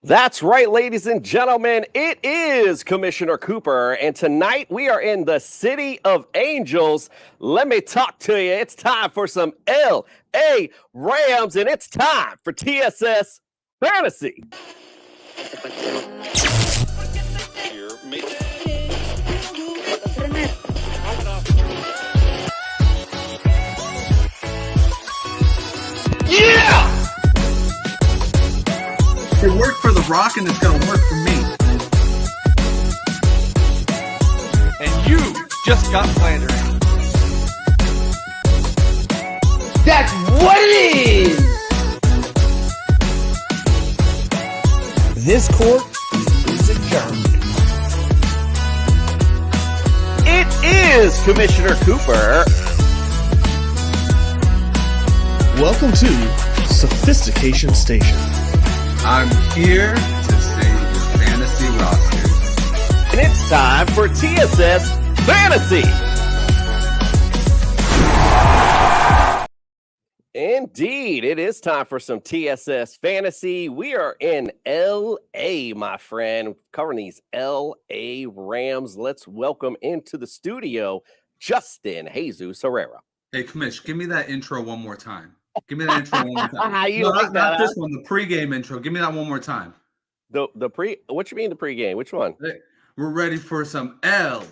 That's right, ladies and gentlemen. It is Commissioner Cooper, and tonight we are in the City of Angels. Let me talk to you. It's time for some LA Rams, and it's time for TSS Fantasy. Yeah! It worked for The Rock, and it's going to work for me. And you just got slandered. That's what it is! This court is adjourned. It is Commissioner Cooper. Welcome to Sophistication Station. I'm here to save your fantasy rosters. And it's time for TSS Fantasy. Indeed, it is time for some TSS Fantasy. We are in LA, my friend, covering these LA Rams. Let's welcome into the studio Justin Jesus Herrera. Hey, Commish, give me that intro one more time. Give me that intro one more time. You like not this one, the pregame intro. Give me that one more time. The what you mean the pregame? Which one? Hey, we're ready for some LA.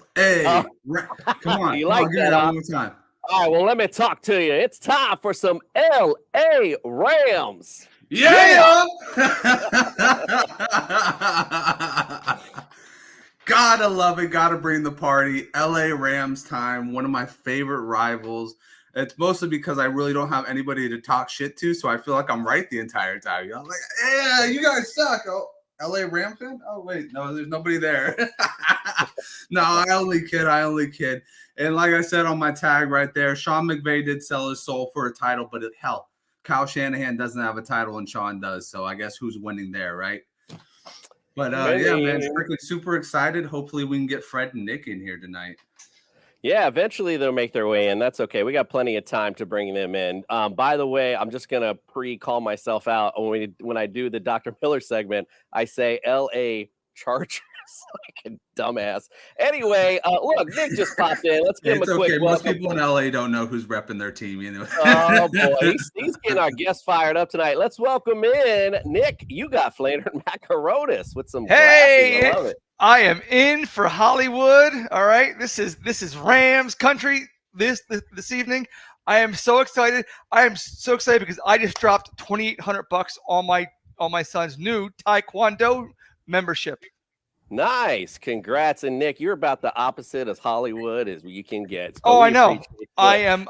Come on, You like give me that one more time. All right, well, let me talk to you. It's time for some LA Rams. Yeah! Gotta love it. Gotta bring the party. LA Rams time. One of my favorite rivals. It's mostly because I really don't have anybody to talk shit to, so I feel like I'm right the entire time. You know, I'm like, yeah, you guys suck. Oh, LA Rams fan? Oh, wait, no, there's nobody there. No, I only kid. And like I said on my tag right there, Sean McVay did sell his soul for a title, but hell, Kyle Shanahan doesn't have a title and Sean does, so I guess who's winning there, right? But yeah, man, freaking super excited. Hopefully we can get Fred and Nick in here tonight. Yeah, eventually they'll make their way in. That's okay. We got plenty of time to bring them in. By the way, I'm just going to pre-call myself out. When I do the Dr. Miller segment, I say L.A. Chargers like a dumbass. Anyway, look, Nick just popped in. Let's give him a quick welcome. Most people in L.A. don't know who's repping their team. You know? Oh, boy. He's getting our guests fired up tonight. Let's welcome in Nick. You got Flannery Macaronis with some glasses. I love it. I am in for Hollywood. All right, this is Rams country this evening. I am so excited. I am so excited because I just dropped $2,800 on my son's new Taekwondo membership. Nice, congrats, and Nick, you're about the opposite as Hollywood as you can get. So I know. I am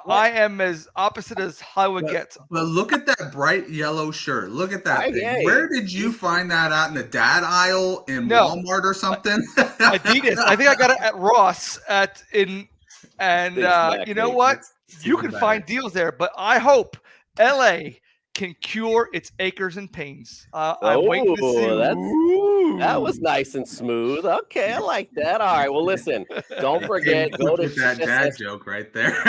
as opposite as Hollywood gets. But look at that bright yellow shirt. Look at that thing. Yeah. Where did you find that out in the dad aisle in Walmart or something? Adidas. I think I got it at Ross you know what? You can find deals there, but I hope LA can cure its aches and pains. I'm waiting to see. That was nice and smooth. Okay, I like that. All right, well, listen, don't forget, go to that dad joke right there.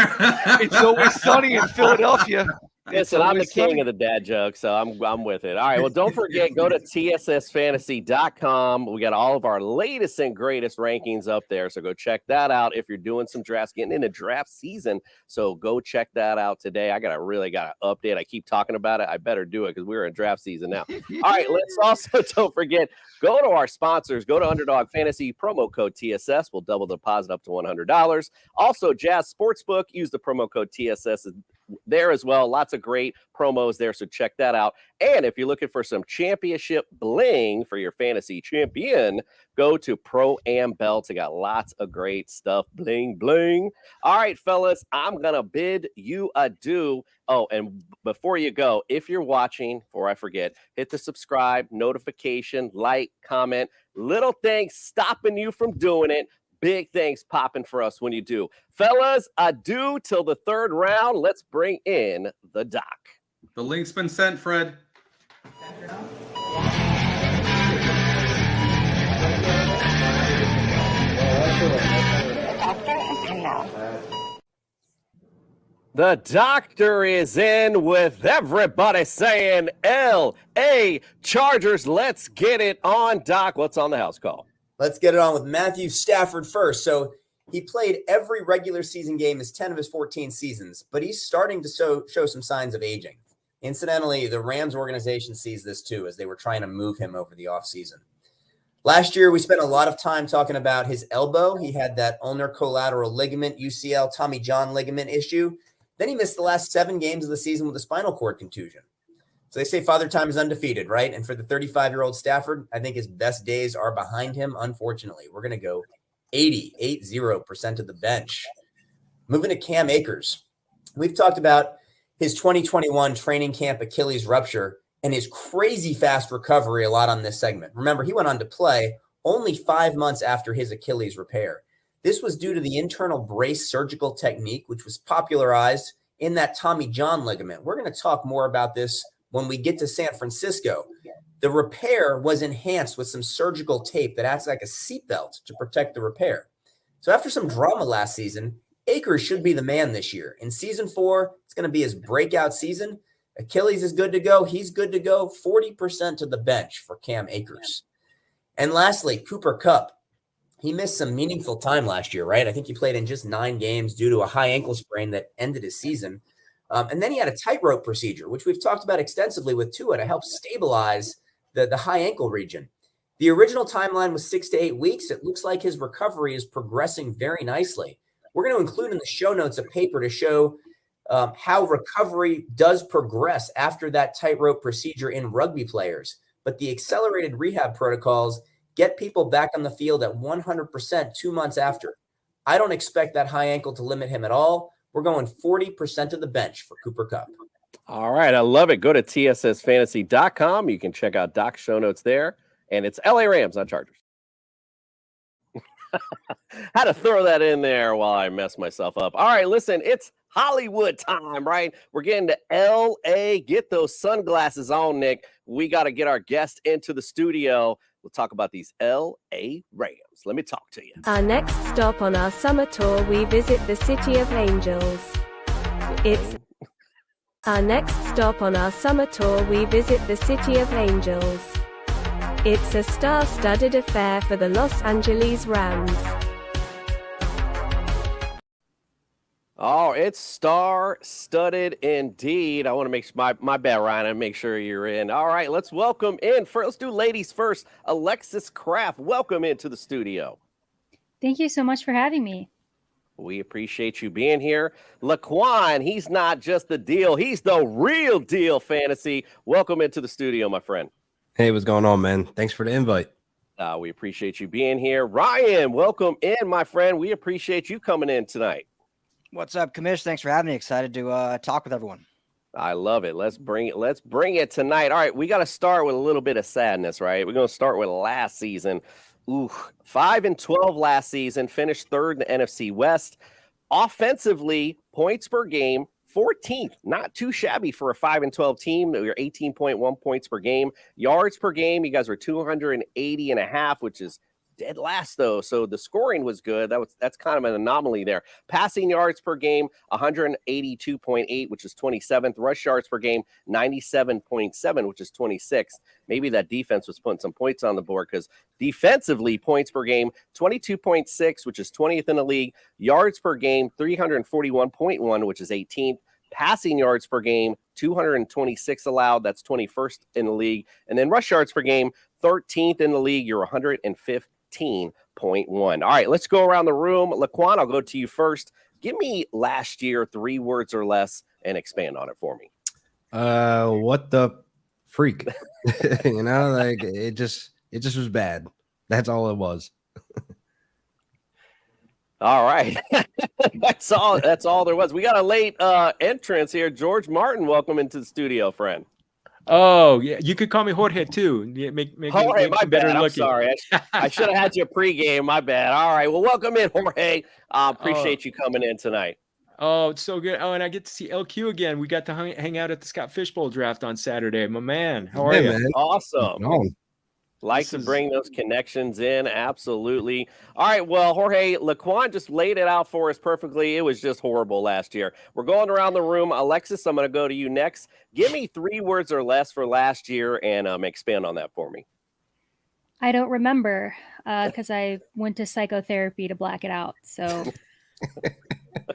It's always sunny in Philadelphia. Listen, I'm the king of the dad joke, so I'm with it. All right, well, don't forget, go to tssfantasy.com. We got all of our latest and greatest rankings up there, so go check that out if you're doing some drafts, getting into draft season. So go check that out today. I really got to update. I keep talking about it. I better do it because we're in draft season now. All right, let's also, don't forget, go to our sponsors. Go to Underdog Fantasy, promo code TSS. We'll double the deposit up to $100. Also, Jazz Sportsbook, use the promo code TSS there as well. Lots of great promos there, so check that out. And if you're looking for some championship bling for your fantasy champion, go to Pro Am Belts. They got lots of great stuff. Bling, bling. All right, fellas, I'm going to bid you adieu. Oh, and before you go, if you're watching, before I forget, hit the subscribe, notification, like, comment. Little things stopping you from doing it. Big things popping for us when you do. Fellas, adieu till the third round. Let's bring in the doc. The link's been sent, Fred. The doctor is in with everybody saying L.A. Chargers. Let's get it on, Doc. What's on the house call? Let's get it on with Matthew Stafford first. So he played every regular season game as 10 of his 14 seasons, but he's starting to show some signs of aging. Incidentally, the Rams organization sees this too, as they were trying to move him over the offseason. Last year, we spent a lot of time talking about his elbow. He had that ulnar collateral ligament, UCL, Tommy John ligament issue. Then he missed the last 7 games of the season with a spinal cord contusion. So they say Father Time is undefeated, right? And for the 35-year-old Stafford, I think his best days are behind him, unfortunately. We're going to go 80% of the bench. Moving to Cam Akers. We've talked about his 2021 training camp Achilles rupture and his crazy fast recovery a lot on this segment. Remember, he went on to play only 5 months after his Achilles repair. This was due to the internal brace surgical technique, which was popularized in that Tommy John ligament. We're going to talk more about this when we get to San Francisco. The repair was enhanced with some surgical tape that acts like a seatbelt to protect the repair. So after some drama last season, Akers should be the man this year. In season 4, it's going to be his breakout season. Achilles is good to go. He's good to go. 40% to the bench for Cam Akers. And lastly, Cooper Kupp. He missed some meaningful time last year, right? I think he played in just 9 games due to a high ankle sprain that ended his season. And then he had a tightrope procedure, which we've talked about extensively with Tua to help stabilize the high ankle region. The original timeline was 6 to 8 weeks. It looks like his recovery is progressing very nicely. We're going to include in the show notes a paper to show how recovery does progress after that tightrope procedure in rugby players. But the accelerated rehab protocols get people back on the field at 100% 2 months after. I don't expect that high ankle to limit him at all. We're going 40% of the bench for Cooper Kupp. All right. I love it. Go to tssfantasy.com. You can check out Doc's show notes there. And it's LA Rams, not Chargers. Had to throw that in there while I mess myself up. All right, listen, it's Hollywood time, right? We're getting to LA. Get those sunglasses on, Nick. We got to get our guest into the studio. We'll talk about these LA Rams. Let me talk to you. Our next stop on our summer tour, we visit the City of Angels. Our next stop on our summer tour, we visit the City of Angels. It's a star-studded affair for the Los Angeles Rams. Oh, it's star-studded indeed. I want to make my bad, Ryan. I make sure you're in. All right, let's welcome in. Let's do ladies first. Alexis Kraft, welcome into the studio. Thank you so much for having me. We appreciate you being here. Laquan, he's not just the deal. He's the real deal fantasy. Welcome into the studio, my friend. Hey, what's going on, man? Thanks for the invite. We appreciate you being here. Ryan, welcome in, my friend. We appreciate you coming in tonight. What's up, Commish? Thanks for having me. Excited to talk with everyone. I love it. Let's bring it tonight. All right, we got to start with a little bit of sadness, right? We're going to start with last season. 5-12 last season, finished 3rd in the NFC West. Offensively, points per game, 14th. Not too shabby for a 5-12 team. We were 18.1 points per game. Yards per game, you guys were 280.5, which is dead last, though. So the scoring was good. That's kind of an anomaly there. Passing yards per game, 182.8, which is 27th. Rush yards per game, 97.7, which is 26th. Maybe that defense was putting some points on the board, because defensively, points per game, 22.6, which is 20th in the league. Yards per game, 341.1, which is 18th. Passing yards per game, 226 allowed. That's 21st in the league. And then rush yards per game, 13th in the league. You're 115.1. All right, let's go around the room. Laquan, I'll go to you first. Give me last year, 3 words or less, and expand on it for me. What the freak? Like it just was bad. That's all it was. All right. That's all there was. We got a late entrance here. George Martin, welcome into the studio, friend. Oh, yeah. You could call me Jorge too. Make Jorge, make my better bad. I'm looking. sorry. I should have had you pregame. My bad. All right. Well, welcome in, Jorge. Appreciate you coming in tonight. Oh, it's so good. Oh, and I get to see LQ again. We got to hang out at the Scott Fishbowl draft on Saturday. My man, how are you? Man. Awesome. Like to bring those connections in. Absolutely. All right. Well, Jorge, Laquan just laid it out for us perfectly. It was just horrible last year. We're going around the room. Alexis, I'm going to go to you next. Give me 3 words or less for last year and expand on that for me. I don't remember because I went to psychotherapy to black it out. So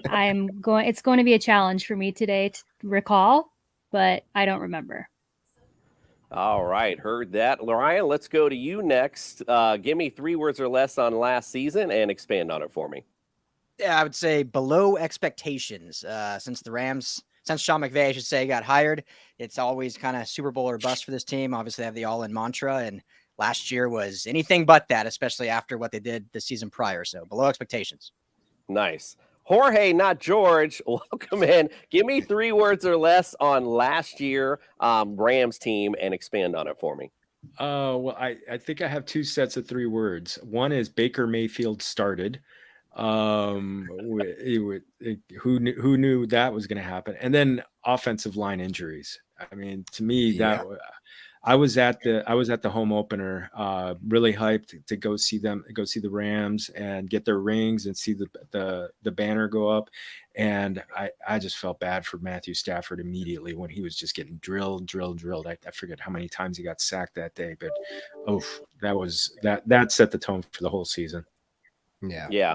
it's going to be a challenge for me today to recall, but I don't remember. All right, heard that. Ryan, let's go to you next. Give me 3 words or less on last season and expand on it for me. Yeah, I would say below expectations. Since Sean McVay, I should say, got hired, it's always kind of Super Bowl or bust for this team. Obviously, they have the all-in mantra, and last year was anything but that, especially after what they did the season prior. So below expectations. Nice. Jorge, not George, welcome in. Give me 3 words or less on last year Rams team and expand on it for me. Well, I think I have 2 sets of 3 words. One is Baker Mayfield started. Who knew that was going to happen? And then offensive line injuries. I mean, to me, I was at the home opener, really hyped to go see the Rams and get their rings and see the banner go up. And I just felt bad for Matthew Stafford immediately when he was just getting drilled. I forget how many times he got sacked that day, but that set the tone for the whole season. Yeah,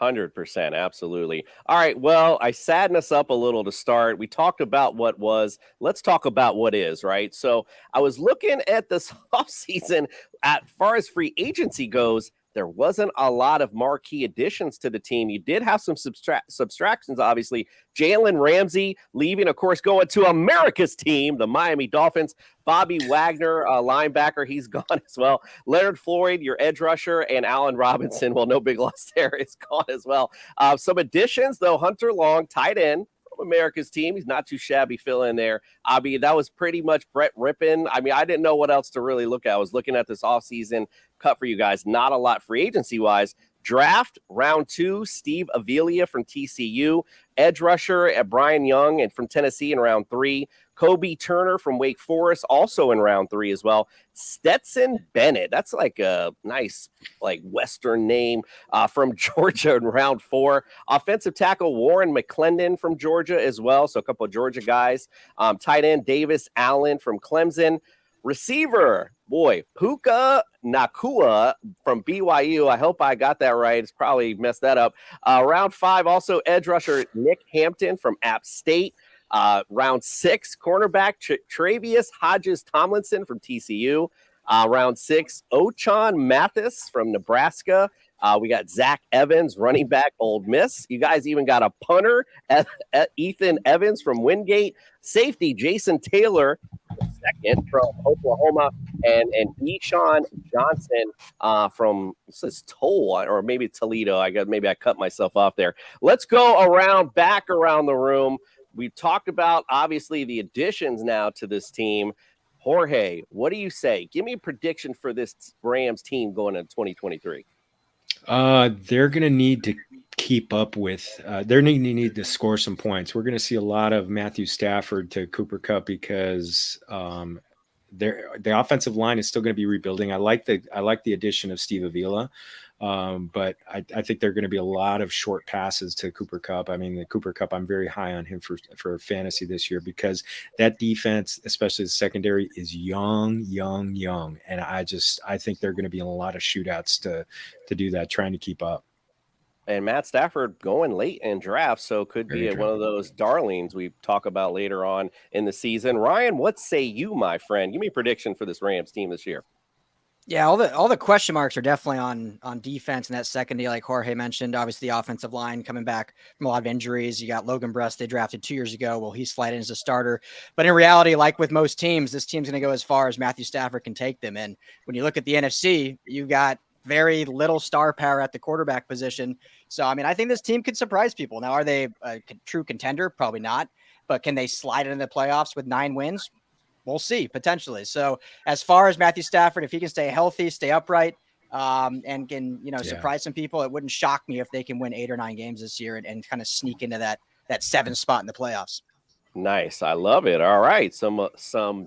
100%, absolutely. All right, well, I saddened us up a little to start. We talked about what was. Let's talk about what is, right? So I was looking at this offseason as far as free agency goes. There wasn't a lot of marquee additions to the team. You did have some subtractions, obviously. Jalen Ramsey leaving, of course, going to America's team, the Miami Dolphins. Bobby Wagner, linebacker, he's gone as well. Leonard Floyd, your edge rusher, and Allen Robinson, well, no big loss there, is gone as well. Some additions, though, Hunter Long, tight end from America's team. He's not too shabby fill in there. That was pretty much Brett Rippon. I mean, I didn't know what else to really look at. I was looking at this offseason cut for you guys. Not a lot free agency-wise. Draft, round 2, Steve Avila from TCU. Edge rusher at Brian Young and from Tennessee in round 3. Kobe Turner from Wake Forest, also in round 3 as well. Stetson Bennett, that's like a nice Western name, from Georgia in round 4. Offensive tackle Warren McClendon from Georgia as well, so a couple of Georgia guys. Tight end Davis Allen from Clemson. Receiver, Puka Nakua from BYU. I hope I got that right. It's probably messed that up. Round 5, also edge rusher Nick Hampton from App State. Round 6, cornerback Travius Hodges Tomlinson from TCU. Round 6, Ochan Mathis from Nebraska. We got Zach Evans, running back, Ole Miss. You guys even got a punter, Ethan Evans from Wingate. Safety, Jason Taylor, second from Oklahoma, and Deshaun Johnson from Tulsa or maybe Toledo. I cut myself off there. Let's go back around the room. We talked about obviously the additions now to this team. Jorge, what do you say? Give me a prediction for this Rams team going into 2023. They're going to need to keep up with. They're going to need to score some points. We're going to see a lot of Matthew Stafford to Cooper Kupp because the offensive line is still going to be rebuilding. I like the addition of Steve Avila, but I think there are going to be a lot of short passes to Cooper Kupp. I mean, the Cooper Kupp, I'm very high on him for fantasy this year because that defense, especially the secondary, is young, and I think they're going to be in a lot of shootouts to do that, trying to keep up. And Matt Stafford going late in drafts, so could be one of those darlings we talk about later on in the season. Ryan, what say you, my friend? Give me a prediction for this Rams team this year. Yeah, all the question marks are definitely on defense and that secondary, like Jorge mentioned. Obviously, the offensive line coming back from a lot of injuries. You got Logan Brust, they drafted 2 years ago. Well, he's sliding as a starter. But in reality, like with most teams, this team's going to go as far as Matthew Stafford can take them. And when you look at the NFC, you've got very little star power at the quarterback position. So, I mean, I think this team could surprise people. Now, are they a true contender? Probably not. But can they slide into the playoffs with 9 wins? We'll see, potentially. So as far as Matthew Stafford, if he can stay healthy, stay upright, and can, surprise some people, it wouldn't shock me if they can win 8 or 9 games this year and kind of sneak into that 7th spot in the playoffs. Nice. I love it. All right. Some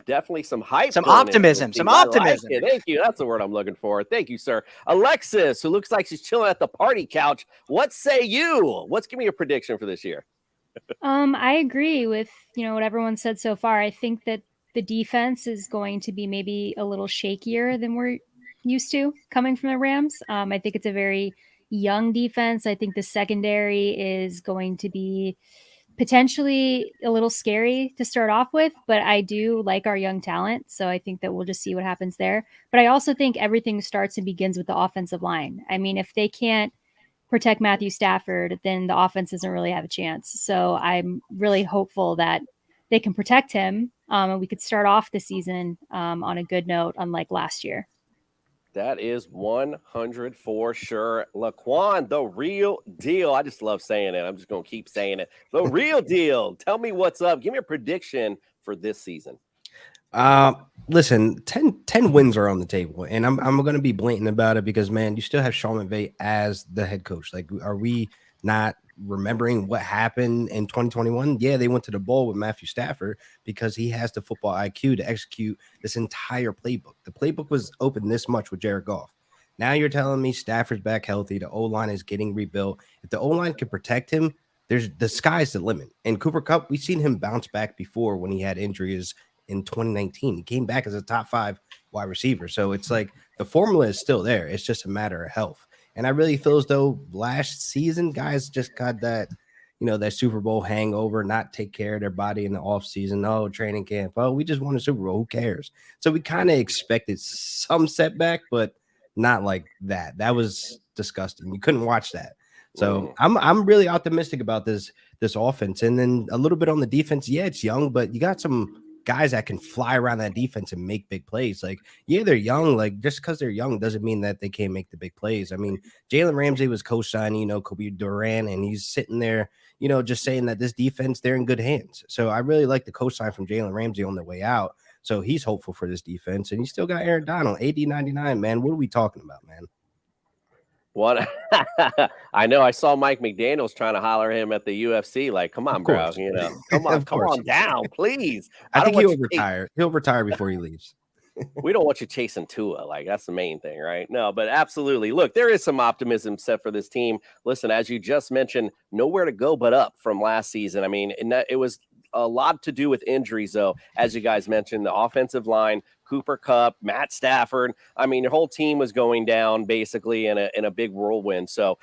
definitely some hype. Some going into optimism. this Some team. I like optimism. it. Thank you. That's the word I'm looking for. Thank you, sir. Alexis, who looks like she's chilling at the party couch. What say you? Give me a prediction for this year? I agree with, what everyone said so far. I think that the defense is going to be maybe a little shakier than we're used to coming from the Rams. I think it's a very young defense. I think the secondary is going to be potentially a little scary to start off with, but I do like our young talent. So I think that we'll just see what happens there. But I also think everything starts and begins with the offensive line. I mean, if they can't protect Matthew Stafford, then the offense doesn't really have a chance. So I'm really hopeful that they can protect him, and we could start off the season on a good note, unlike last year. That is 100 for sure. Laquan, the real deal. I just love saying it. I'm just going to keep saying it. The real deal. Tell me what's up. Give me a prediction for this season. Listen, 10 wins are on the table, and I'm going to be blatant about it because, man, you still have Sean McVay as the head coach. Like, are we not remembering what happened in 2021? Yeah, they went to the bowl with Matthew Stafford because he has the football IQ to execute this entire playbook. The playbook was open this much with Jared Goff. Now you're telling me Stafford's back healthy. The O-line is getting rebuilt. If the O-line can protect him, the sky's the limit. And Cooper Kupp, we've seen him bounce back before when he had injuries in 2019. He came back as a top 5 wide receiver. So it's like the formula is still there. It's just a matter of health. And I really feel as though last season guys just got that, that Super Bowl hangover, not take care of their body in the off season. Oh, training camp. Oh, we just won a Super Bowl. Who cares? So we kind of expected some setback, but not like that. That was disgusting. You couldn't watch that. So I'm really optimistic about this offense. And then a little bit on the defense. Yeah, it's young, but you got some guys that can fly around that defense and make big plays. Like, yeah, they're young. Like, just because they're young doesn't mean that they can't make the big plays. I mean, Jalen Ramsey was co-signing, Kobe Durant, and he's sitting there, just saying that this defense, they're in good hands. So I really like the co-sign from Jalen Ramsey on the way out. So he's hopeful for this defense. And you still got Aaron Donald, AD 99, man. What are we talking about, man? What? I know I saw Mike McDaniels trying to holler at him at the UFC. Like, come on, bro. Come on down, please. I think he'll retire. He'll retire before he leaves. We don't want you chasing Tua. Like, that's the main thing, right? No, but absolutely. Look, there is some optimism set for this team. Listen, as you just mentioned, nowhere to go but up from last season. I mean, it was a lot to do with injuries, though. As you guys mentioned, the offensive line, Cooper Kupp, Matt Stafford. I mean, your whole team was going down basically in a big whirlwind. So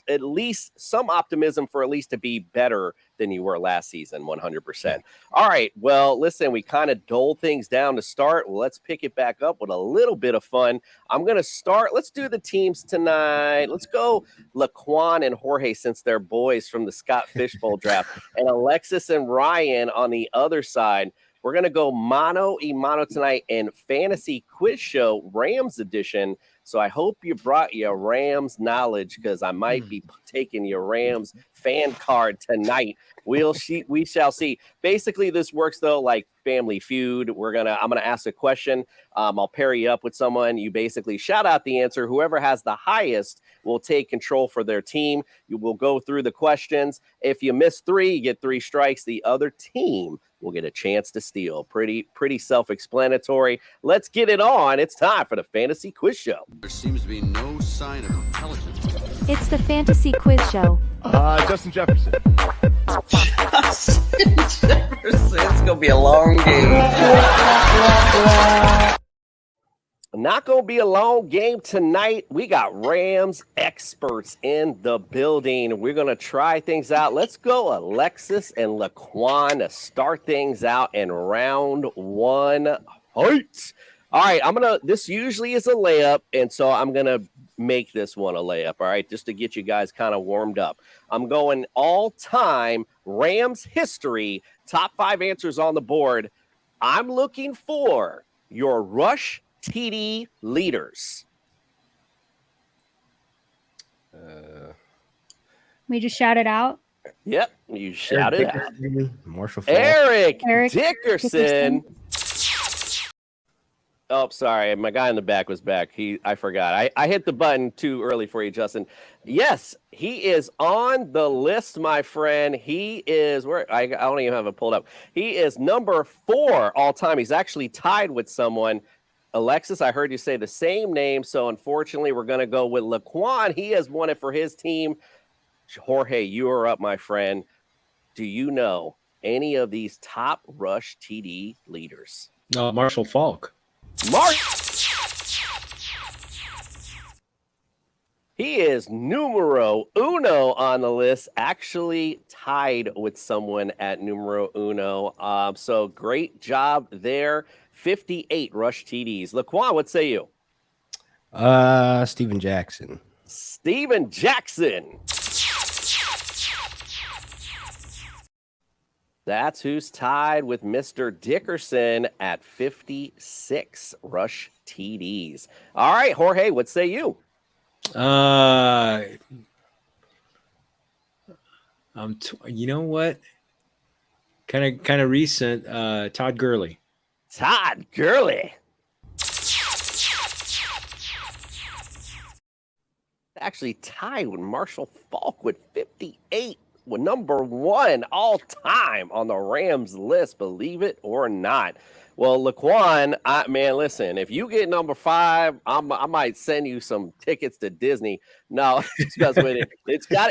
at least some optimism for at least to be better than you were last season, 100%. All right, well, listen, we kind of doled things down to start. Well, let's pick it back up with a little bit of fun. I'm going to start. Let's do the teams tonight. Let's go Laquan and Jorge, since they're boys from the Scott Fishbowl draft, and Alexis and Ryan on the other side. We're going to go mano y mano tonight in Fantasy Quiz Show, Rams edition. So I hope you brought your Rams knowledge, because I might be taking your Rams fan card tonight. We shall see. Basically, this works, though, like Family Feud. I'm gonna ask a question. I'll pair you up with someone. You basically shout out the answer. Whoever has the highest will take control for their team. You will go through the questions. If you miss 3, you get 3 strikes. The other team will get a chance to steal. Pretty self-explanatory. Let's get it on. It's time for the Fantasy Quiz Show. There seems to be no sign of intelligence. It's the Fantasy Quiz Show. Justin Jefferson. Justin Jefferson. It's gonna be a long game. Not going to be a long game tonight. We got Rams experts in the building. We're going to try things out. Let's go Alexis and Laquan to start things out in round 1. Heights. All right, this usually is a layup, and so I'm going to make this one a layup, all right, just to get you guys kind of warmed up. I'm going all-time Rams history, top 5 answers on the board. I'm looking for your rush TD leaders. We just shout it out. Yep, you shout it out. Marshall Eric Dickerson. Oh, sorry. My guy in the back was back. I forgot. I hit the button too early for you, Justin. Yes, he is on the list, my friend. He is where I don't even have it pulled up. He is number 4 all time. He's actually tied with someone. Alexis, I heard you say the same name, so unfortunately, we're going to go with Laquan. He has won it for his team. Jorge, you are up, my friend. Do you know any of these top rush TD leaders? Marshall Falk. He is numero uno on the list, actually tied with someone at numero uno. So great job there. 58 rush TDs. Laquan, what say you? Steven Jackson. Steven Jackson. That's who's tied with Mr. Dickerson at 56 rush TDs. All right, Jorge, what say you? You know what? Kind of recent. Todd Gurley. Todd Gurley. Actually tied with Marshall Falk with 58. With number 1 all time on the Rams list, believe it or not. Well, Laquan, man, listen, if you get number 5, I might send you some tickets to Disney. No, because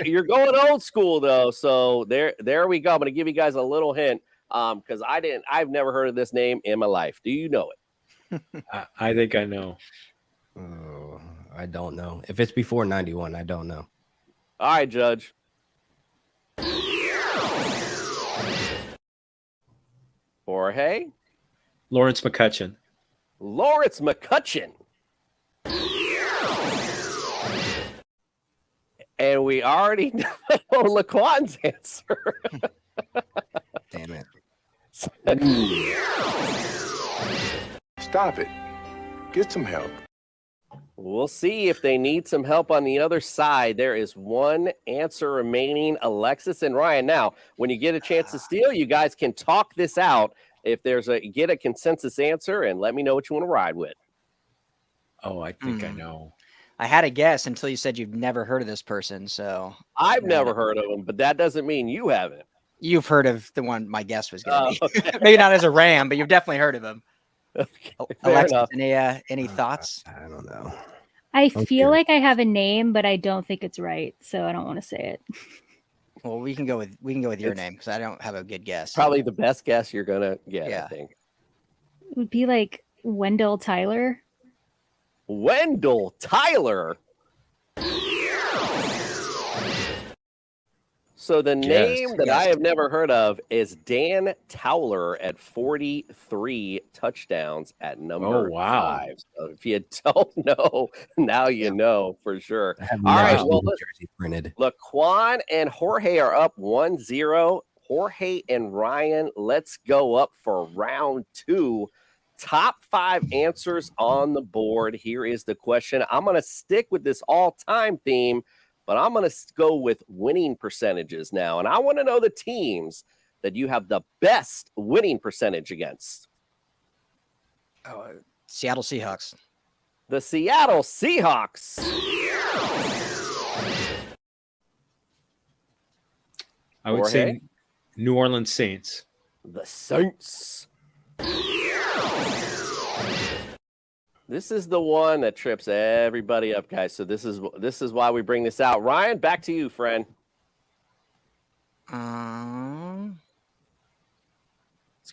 you're going old school though. So there we go. I'm going to give you guys a little hint because I've never heard of this name in my life. Do you know it? I think I know. Oh, I don't know. If it's before 91, I don't know. All right, Judge. Jorge? Lawrence McCutcheon. Lawrence McCutcheon. And we already know Laquan's answer. Damn it. Stop it. Get some help. We'll see if they need some help on the other side. There is one answer remaining, Alexis and Ryan. Now, when you get a chance to steal, you guys can talk this out. If get a consensus answer and let me know what you want to ride with. Oh, I think I know. I had a guess until you said you've never heard of this person. So I've never heard of him, but that doesn't mean you haven't. You've heard of the one my guess was going to be. Okay. Maybe not as a Ram, but you've definitely heard of him. Okay, Alexis, any thoughts? I don't know. I feel like I have a name, but I don't think it's right, so I don't want to say it. Well, we can go with your name because I don't have a good guess. Probably the best guess you're gonna get. Yeah. I think it would be like Wendell Tyler. Wendell Tyler. So the name that I have never heard of is Dan Towler at 43 touchdowns at number 5. So if you don't know, now you know for sure. All right, well, jersey printed. Laquan and Jorge are up 1-0. Jorge and Ryan, let's go up for round 2. Top 5 answers on the board. Here is the question. I'm going to stick with this all-time theme, but I'm going to go with winning percentages now. And I want to know the teams that you have the best winning percentage against. Seattle Seahawks. The Seattle Seahawks. I would say New Orleans Saints. The Saints. This is the one that trips everybody up, guys. So this is why we bring this out. Ryan, back to you, friend. Let's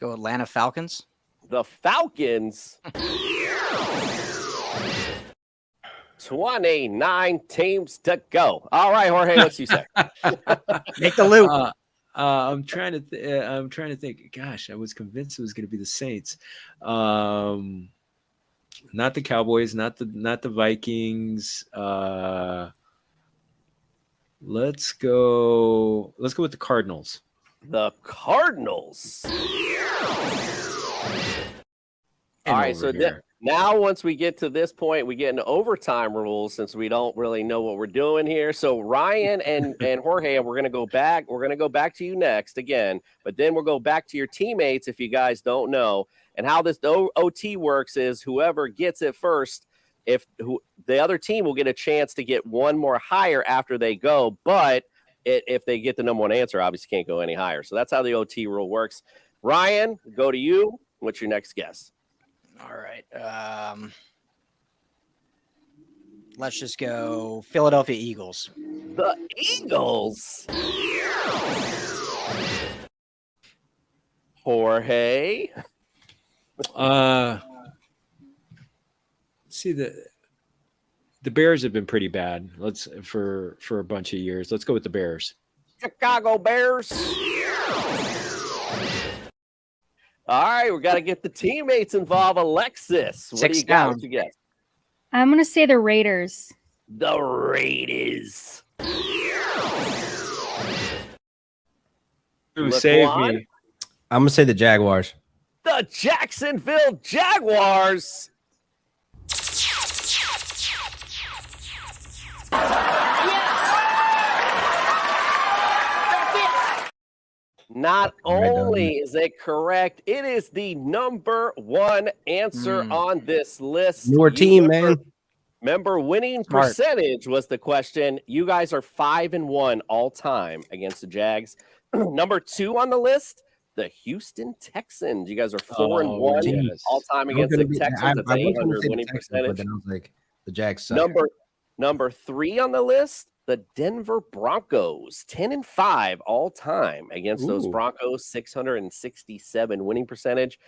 go Atlanta Falcons. The Falcons. 29 teams to go. All right, Jorge, what's you say? Make the loop. I'm trying to think. Gosh, I was convinced it was going to be the Saints. Not the Cowboys, not the Vikings. Let's go with the Cardinals. The Cardinals. All right, so Now, once we get to this point, we get into overtime rules since we don't really know what we're doing here. So Ryan and Jorge, we're gonna go back. We're gonna go back to you next again, but then we'll go back to your teammates if you guys don't know. And how this OT works is whoever gets it first, the other team will get a chance to get one more higher after they go, but if they get the number one answer, obviously can't go any higher. So that's how the OT rule works. Ryan, go to you. What's your next guess? All right. Let's just go Philadelphia Eagles. The Eagles. Jorge. See, the Bears have been pretty bad. Let's for a bunch of years. Let's go with the Bears. Chicago Bears. All right, we got to get the teammates involved. Alexis, what do you got? What you guess? I'm going to say the Raiders. The Raiders. Save me. I'm going to say the Jaguars. The Jacksonville Jaguars. Not only is it correct, it is the number one answer on this list. Your team, man. Remember, winning percentage was the question. You guys are 5-1 all time against the Jags. Number 2 on the list, the Houston Texans. You guys are 4-1 all time against the Texans. That's 800 winning percentage. But then I was like, the Jags suck. Number 3 on the list, the Denver Broncos, 10-5 all time against those Broncos, 667 winning percentage.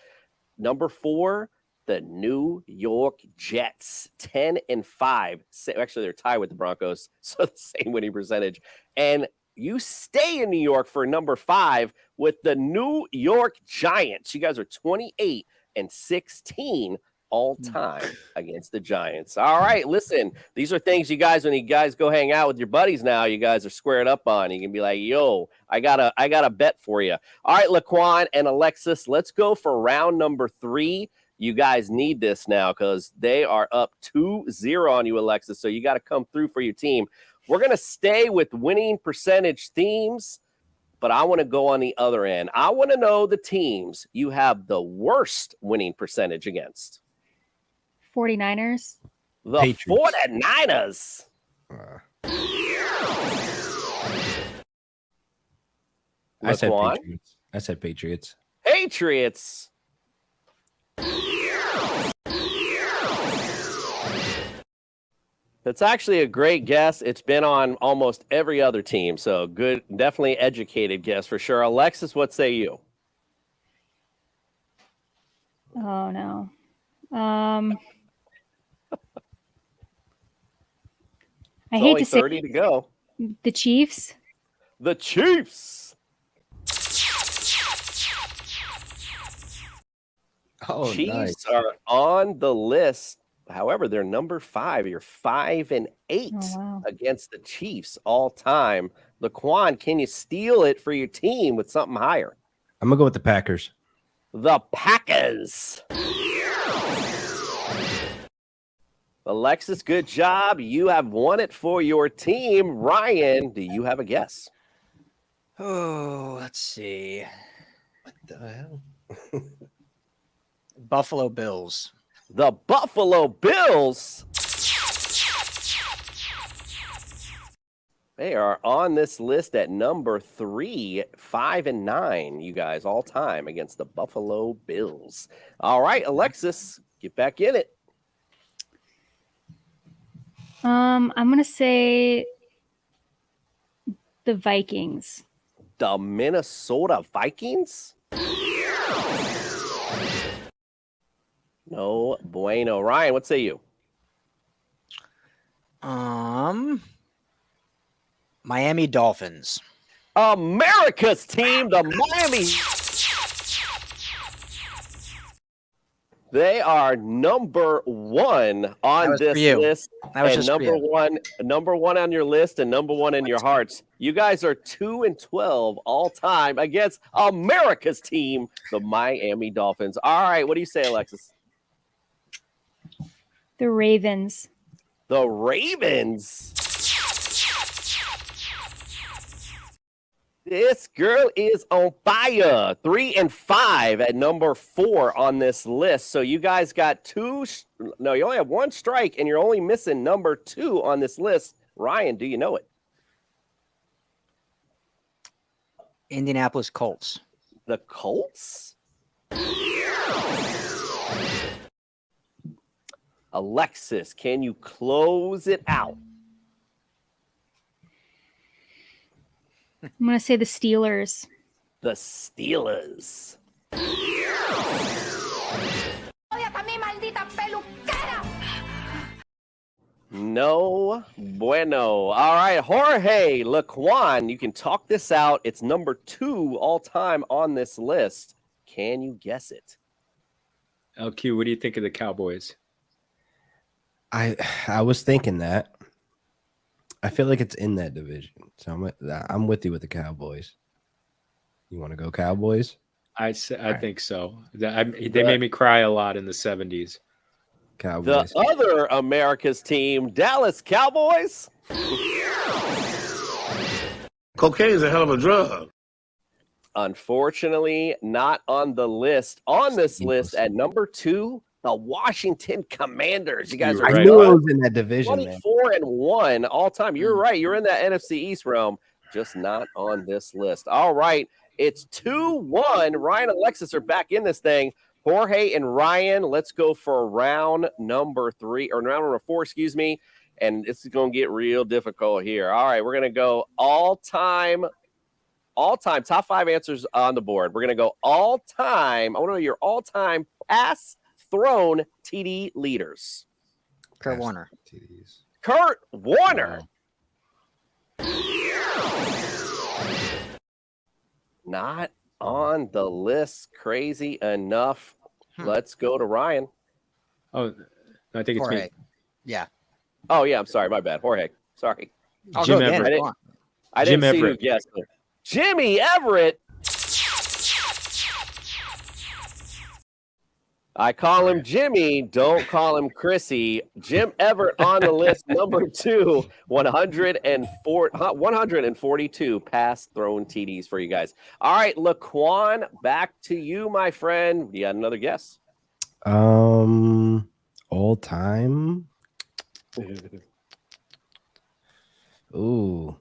Number 4, the New York Jets, 10-5. Actually, they're tied with the Broncos, so the same winning percentage. And you stay in New York for number 5 with the New York Giants. You guys are 28-16 all time against the Giants. All right, listen, these are things you guys, when you guys go hang out with your buddies now, you guys are squared up on. You can be like, yo, I got a bet for you. All right, Laquan and Alexis, let's go for round number 3. You guys need this now because they are up 2-0 on you, Alexis. So you got to come through for your team. We're going to stay with winning percentage themes, but I want to go on the other end. I want to know the teams you have the worst winning percentage against. 49ers. The Patriots. 49ers. I said Patriots. I said Patriots. Patriots. That's actually a great guess. It's been on almost every other team. So good, definitely educated guess for sure. Alexis, what say you? Oh, no. I hate to say 30 to go. The Chiefs. The Chiefs. Oh, Chiefs nice. are on the list. However, they're number 5. You're 5-8 against the Chiefs all time. Laquan, can you steal it for your team with something higher? I'm going to go with the Packers. The Packers. Alexis, good job. You have won it for your team. Ryan, do you have a guess? Oh, let's see. What the hell? Buffalo Bills. The Buffalo Bills. They are on this list at number 3, 5-9, you guys, all time against the Buffalo Bills. All right, Alexis, get back in it. I'm going to say the Vikings. The Minnesota Vikings? No bueno. Ryan, what say you? Miami Dolphins. America's team, the Miami. They are number 1 on this list. And number one on your list and number 1 in your hearts. You guys are 2-12 all time against America's team, the Miami Dolphins. All right, what do you say, Alexis? The Ravens. The Ravens. This girl is on fire. 3 and 5 at number 4 on this list. So you guys got you only have 1 strike, and you're only missing number 2 on this list. Ryan, do you know it? Indianapolis Colts. The Colts? Alexis, can you close it out? I'm going to say the Steelers. The Steelers. No bueno. All right, Jorge Laquan, you can talk this out. It's number 2 all time on this list. Can you guess it? LQ, what do you think of the Cowboys? I was thinking that. I feel like it's in that division, so I'm with you with the Cowboys. You want to go Cowboys? I think so. They made me cry a lot in the 70s. Cowboys. The other America's team, Dallas Cowboys. Cocaine is a hell of a drug. Unfortunately, not on the list. On this list at number 2, the Washington Commanders. You guys are I knew it was in that division, 24 and 1 all time. You're right. You're in that NFC East realm, just not on this list. All right. It's 2-1. Ryan and Alexis are back in this thing. Jorge and Ryan, let's go for round number 4, excuse me. And this is going to get real difficult here. All right. We're going to go all-time, top 5 answers on the board. We're going to go all-time. I want to know your all-time pass thrown TD leaders. Kurt Warner. TDs. Kurt Warner. Not on the list. Crazy enough. Let's go to Ryan. Oh, I think it's Jorge. me. Yeah. Oh, yeah. I'm sorry. My bad. Jorge. Sorry. I'll Jim go again. Everett. Go on. I Jim didn't see Everett. who guessed it. Jimmy Everett. I call him Jimmy. Don't call him Chrissy. Jim Everett on the list, number 2, 142 pass thrown TDs for you guys. All right, Laquan, back to you, my friend. You got another guess? All time. Ooh.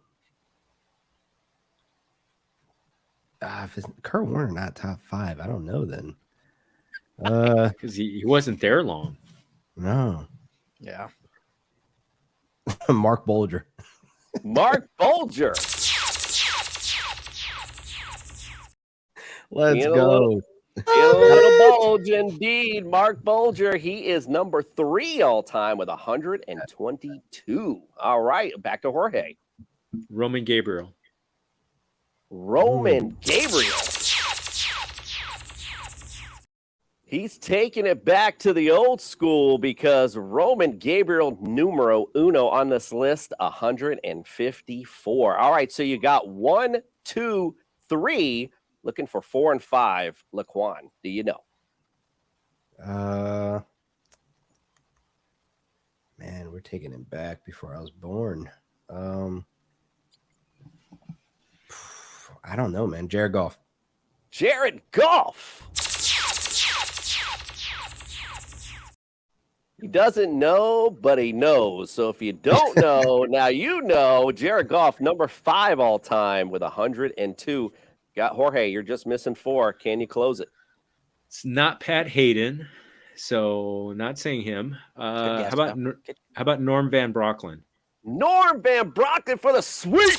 If it's Kurt Warner not top 5, I don't know then. Because he wasn't there long. No. Yeah. Mark Bolger. Mark Bolger. Let's go. A little bulge indeed. Mark Bolger, he is number 3 all time with 122. All right, back to Jorge. Roman Gabriel. Roman Gabriel. He's taking it back to the old school because Roman Gabriel, numero uno on this list, 154. All right, so you got 1, 2, 3. Looking for 4 and 5. Laquan, do you know? Man, we're taking it back before I was born. I don't know, man. Jared Goff. Jared Goff. He doesn't know, but he knows. So if you don't know, now you know. Jared Goff, number 5 all time with 102. Got Jorge, you're just missing 4. Can you close it? It's not Pat Hayden, so not saying him. guess, How about Norm Van Brocklin? Norm Van Brocklin for the sweep.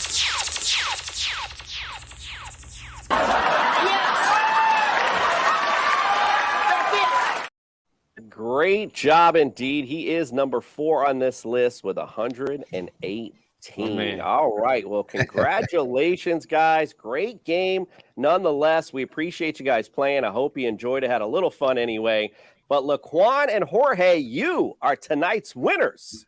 Great job indeed. He is number 4 on this list with 118. All right. Well, congratulations, guys. Great game. Nonetheless, we appreciate you guys playing. I hope you enjoyed it. Had a little fun anyway. But Laquan and Jorge, you are tonight's winners.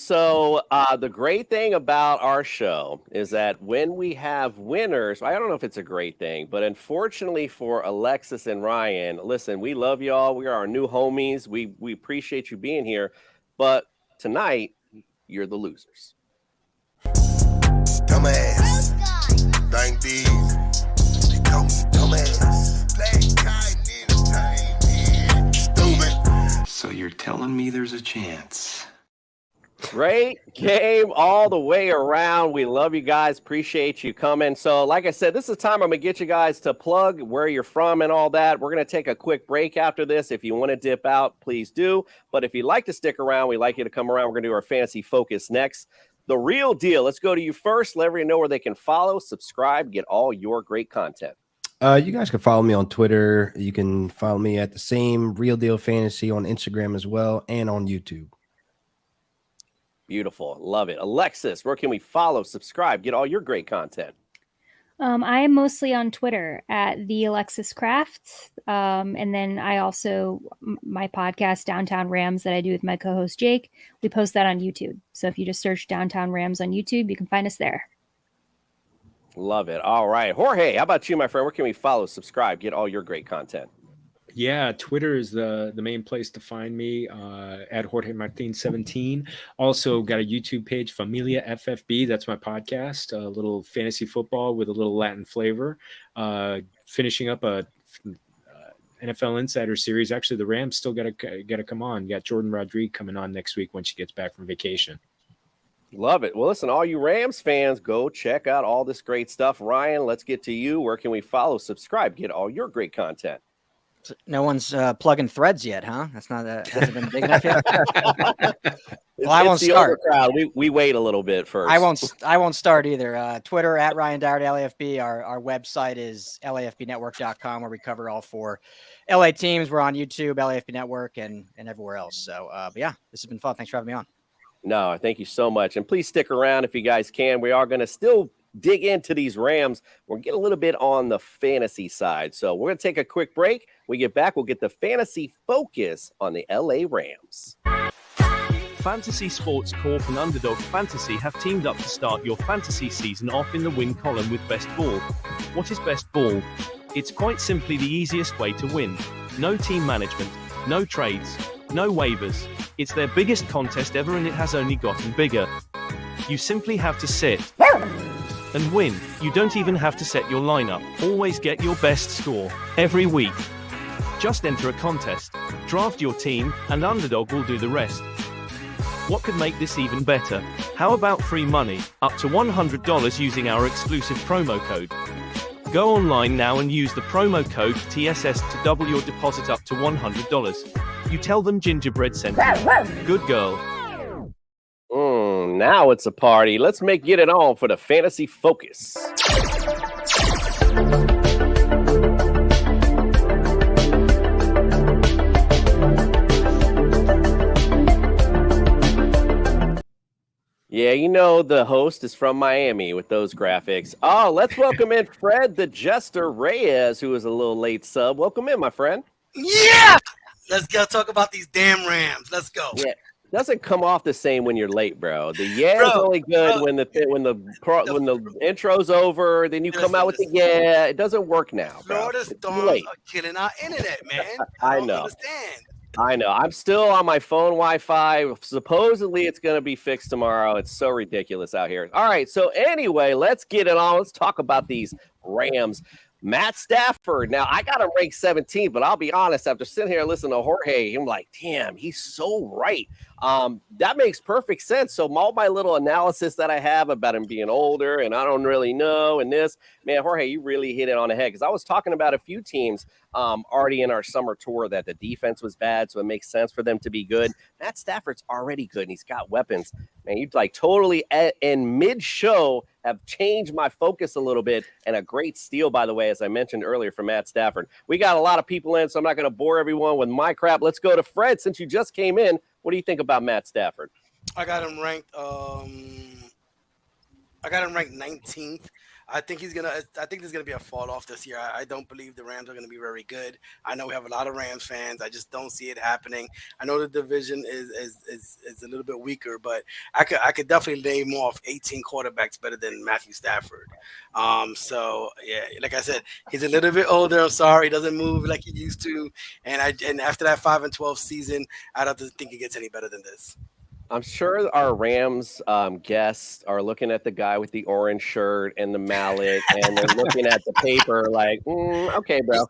So the great thing about our show is that when we have winners, I don't know if it's a great thing, but unfortunately for Alexis and Ryan, listen, we love y'all. We are our new homies. We appreciate you being here. But tonight, you're the losers. Dumbass. Thank these. They call me dumbass. Black guy entertainment. Stupid. So you're telling me there's a chance? Great game all the way around. We love you guys. Appreciate you coming. So, like I said, this is the time I'm going to get you guys to plug where you're from and all that. We're going to take a quick break after this. If you want to dip out, please do. But if you'd like to stick around, we'd like you to come around. We're going to do our fantasy focus next. The real deal. Let's go to you first. Let everybody know where they can follow, subscribe, get all your great content. You guys can follow me on Twitter. You can follow me at the same Real Deal Fantasy on Instagram as well and on YouTube. Beautiful. Love it. Alexis, where can we follow, subscribe, get all your great content? I am mostly on Twitter at the Alexis Craft. And then I also, my podcast, Downtown Rams, that I do with my co-host Jake, we post that on YouTube. So if you just search Downtown Rams on YouTube, you can find us there. Love it. All right. Jorge, how about you, my friend? Where can we follow, subscribe, get all your great content? Yeah, Twitter is the main place to find me, at Jorge Martin 17. Also got a YouTube page, Familia FFB. That's my podcast, a little fantasy football with a little Latin flavor. Finishing up a NFL Insider series. Actually, the Rams still got to come on. Got Jordan Rodriguez coming on next week when she gets back from vacation. Love it. Well, listen, all you Rams fans, go check out all this great stuff. Ryan, let's get to you. Where can we follow, subscribe, get all your great content? No one's plugging Threads yet, huh? That's not hasn't been big enough yet. Well, I won't start. We wait a little bit first. I won't start either. Twitter at Ryan Dowd LAFB. Our website is lafbnetwork.com, where we cover all 4 LA teams. We're on YouTube, LAFB Network, and everywhere else. So, but yeah, this has been fun. Thanks for having me on. No, thank you so much. And please stick around if you guys can. We are going to still dig into these Rams. We'll get a little bit on the fantasy side. So we're going to take a quick break. When we get back, we'll get the fantasy focus on the LA Rams. Fantasy Sports Corp and Underdog Fantasy have teamed up to start your fantasy season off in the win column with Best Ball. What is Best Ball? It's quite simply the easiest way to win. No team management, no trades, no waivers. It's their biggest contest ever, and it has only gotten bigger. You simply have to sit and win. You don't even have to set your lineup. Always get your best score every week. Just enter a contest, draft your team, and Underdog will do the rest. What could make this even better? How about free money, up to $100 using our exclusive promo code? Go online now and use the promo code TSS to double your deposit up to $100. You tell them Gingerbread sent you. Good girl. Now it's a party. Let's get it on for the fantasy focus. Yeah, you know the host is from Miami with those graphics. Oh, let's welcome in Fred the Jester Reyes, who is a little late sub. Welcome in, my friend. Yeah! Let's go talk about these damn Rams. Let's go. Yeah. Doesn't come off the same when you're late, bro. The is only good when the intro's over. Then you come out with the yeah. It doesn't work now, bro. Florida Storms are killing our internet, man. I don't know. Understand. I know. I'm still on my phone Wi-Fi. Supposedly it's going to be fixed tomorrow. It's so ridiculous out here. All right. So anyway, let's get it on. Let's talk about these Rams. Matt Stafford. Now, I got him ranked 17th, but I'll be honest, after sitting here and listening to Jorge, I'm like, damn, he's so right. That makes perfect sense. So all my little analysis that I have about him being older and I don't really know and this, man, Jorge, you really hit it on the head because I was talking about a few teams already in our summer tour that the defense was bad, so it makes sense for them to be good. Matt Stafford's already good, and he's got weapons. Man, you like totally in mid-show have changed my focus a little bit, and a great steal, by the way, as I mentioned earlier, from Matt Stafford. We got a lot of people in, so I'm not going to bore everyone with my crap. Let's go to Fred. Since you just came in, what do you think about Matt Stafford? I got him ranked 19th. I think there's gonna be a fall off this year. I don't believe the Rams are gonna be very good. I know we have a lot of Rams fans. I just don't see it happening. I know the division is a little bit weaker, but I could definitely name off 18 quarterbacks better than Matthew Stafford. So yeah, like I said, he's a little bit older. I'm sorry, he doesn't move like he used to. And after that 5-12 season, I don't think it gets any better than this. I'm sure our Rams guests are looking at the guy with the orange shirt and the mallet, and they're looking at the paper like, okay, bro.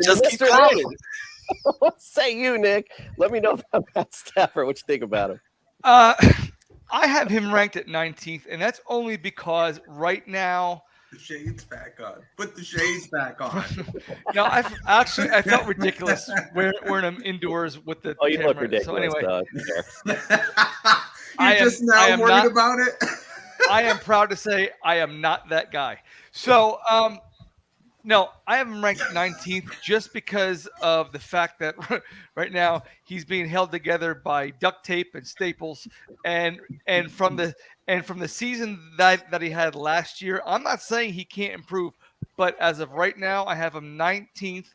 Just keep Mr. clowning. Nick, what say you, Nick? Let me know about Matt Stafford. What you think about him? I have him ranked at 19th, and that's only because right now. The shades back on. Put the shades back on. I felt ridiculous wearing them indoors with the. Oh, you camera. look ridiculous. So anyway, You're just now worried about it. I am proud to say I am not that guy. So, no, I have him ranked 19th just because of the fact that right now he's being held together by duct tape and staples, and from the season that he had last year. I'm not saying he can't improve, but as of right now, I have him 19th.